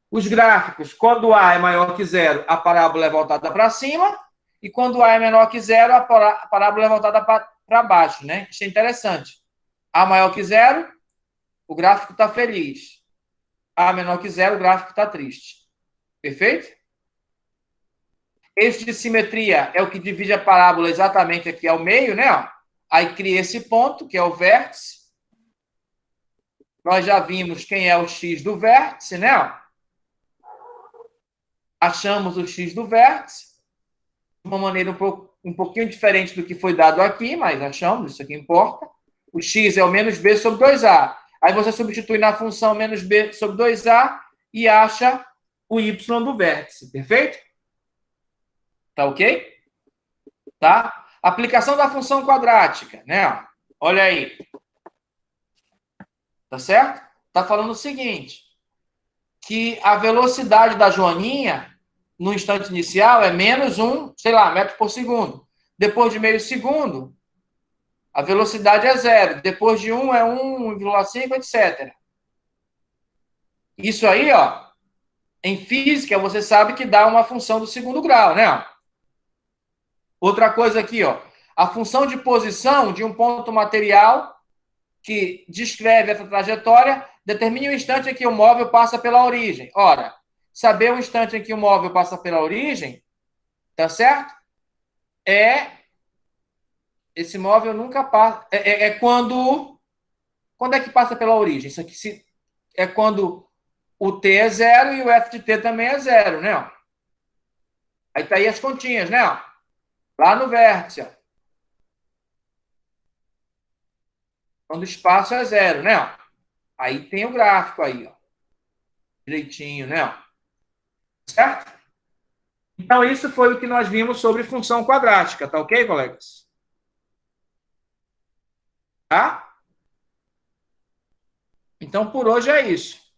Os gráficos, quando A é maior que zero, a parábola é voltada para cima, e quando A é menor que zero, a parábola é voltada para baixo, né? Isso é interessante. A maior que zero, o gráfico está feliz. A menor que zero, o gráfico está triste. Perfeito? Eixo de simetria é o que divide a parábola exatamente aqui ao meio, né? Aí cria esse ponto, que é o vértice. Nós já vimos quem é o x do vértice, né? achamos o x do vértice, de uma maneira um pouquinho diferente do que foi dado aqui, mas achamos, isso aqui importa. O x é o menos b sobre 2a. Aí você substitui na função menos b sobre 2a e acha o y do vértice, perfeito? Tá ok? Tá? Aplicação da função quadrática, né? Olha aí. Tá certo? Tá falando o seguinte, que a velocidade da Joaninha, no instante inicial, é menos 1, sei lá, metro por segundo. Depois de meio segundo, a velocidade é 0. Depois de 1 é 1,5, etc. Isso aí, ó, em física, você sabe que dá uma função do segundo grau, né? Outra coisa aqui, ó, a função de posição de um ponto material que descreve essa trajetória determine o instante em que o móvel passa pela origem. Ora, saber o instante em que o móvel passa pela origem, tá certo? Esse móvel nunca passa. Quando é que passa pela origem? Isso aqui é quando o t é 0 e o f de t também é 0, né? Aí tá aí as continhas, né? Lá no vértice, ó. Quando o espaço é 0, né? Aí tem o gráfico aí, ó. Direitinho, né? Certo? Então, isso foi o que nós vimos sobre função quadrática, tá ok, colegas? Tá? Então, por hoje é isso.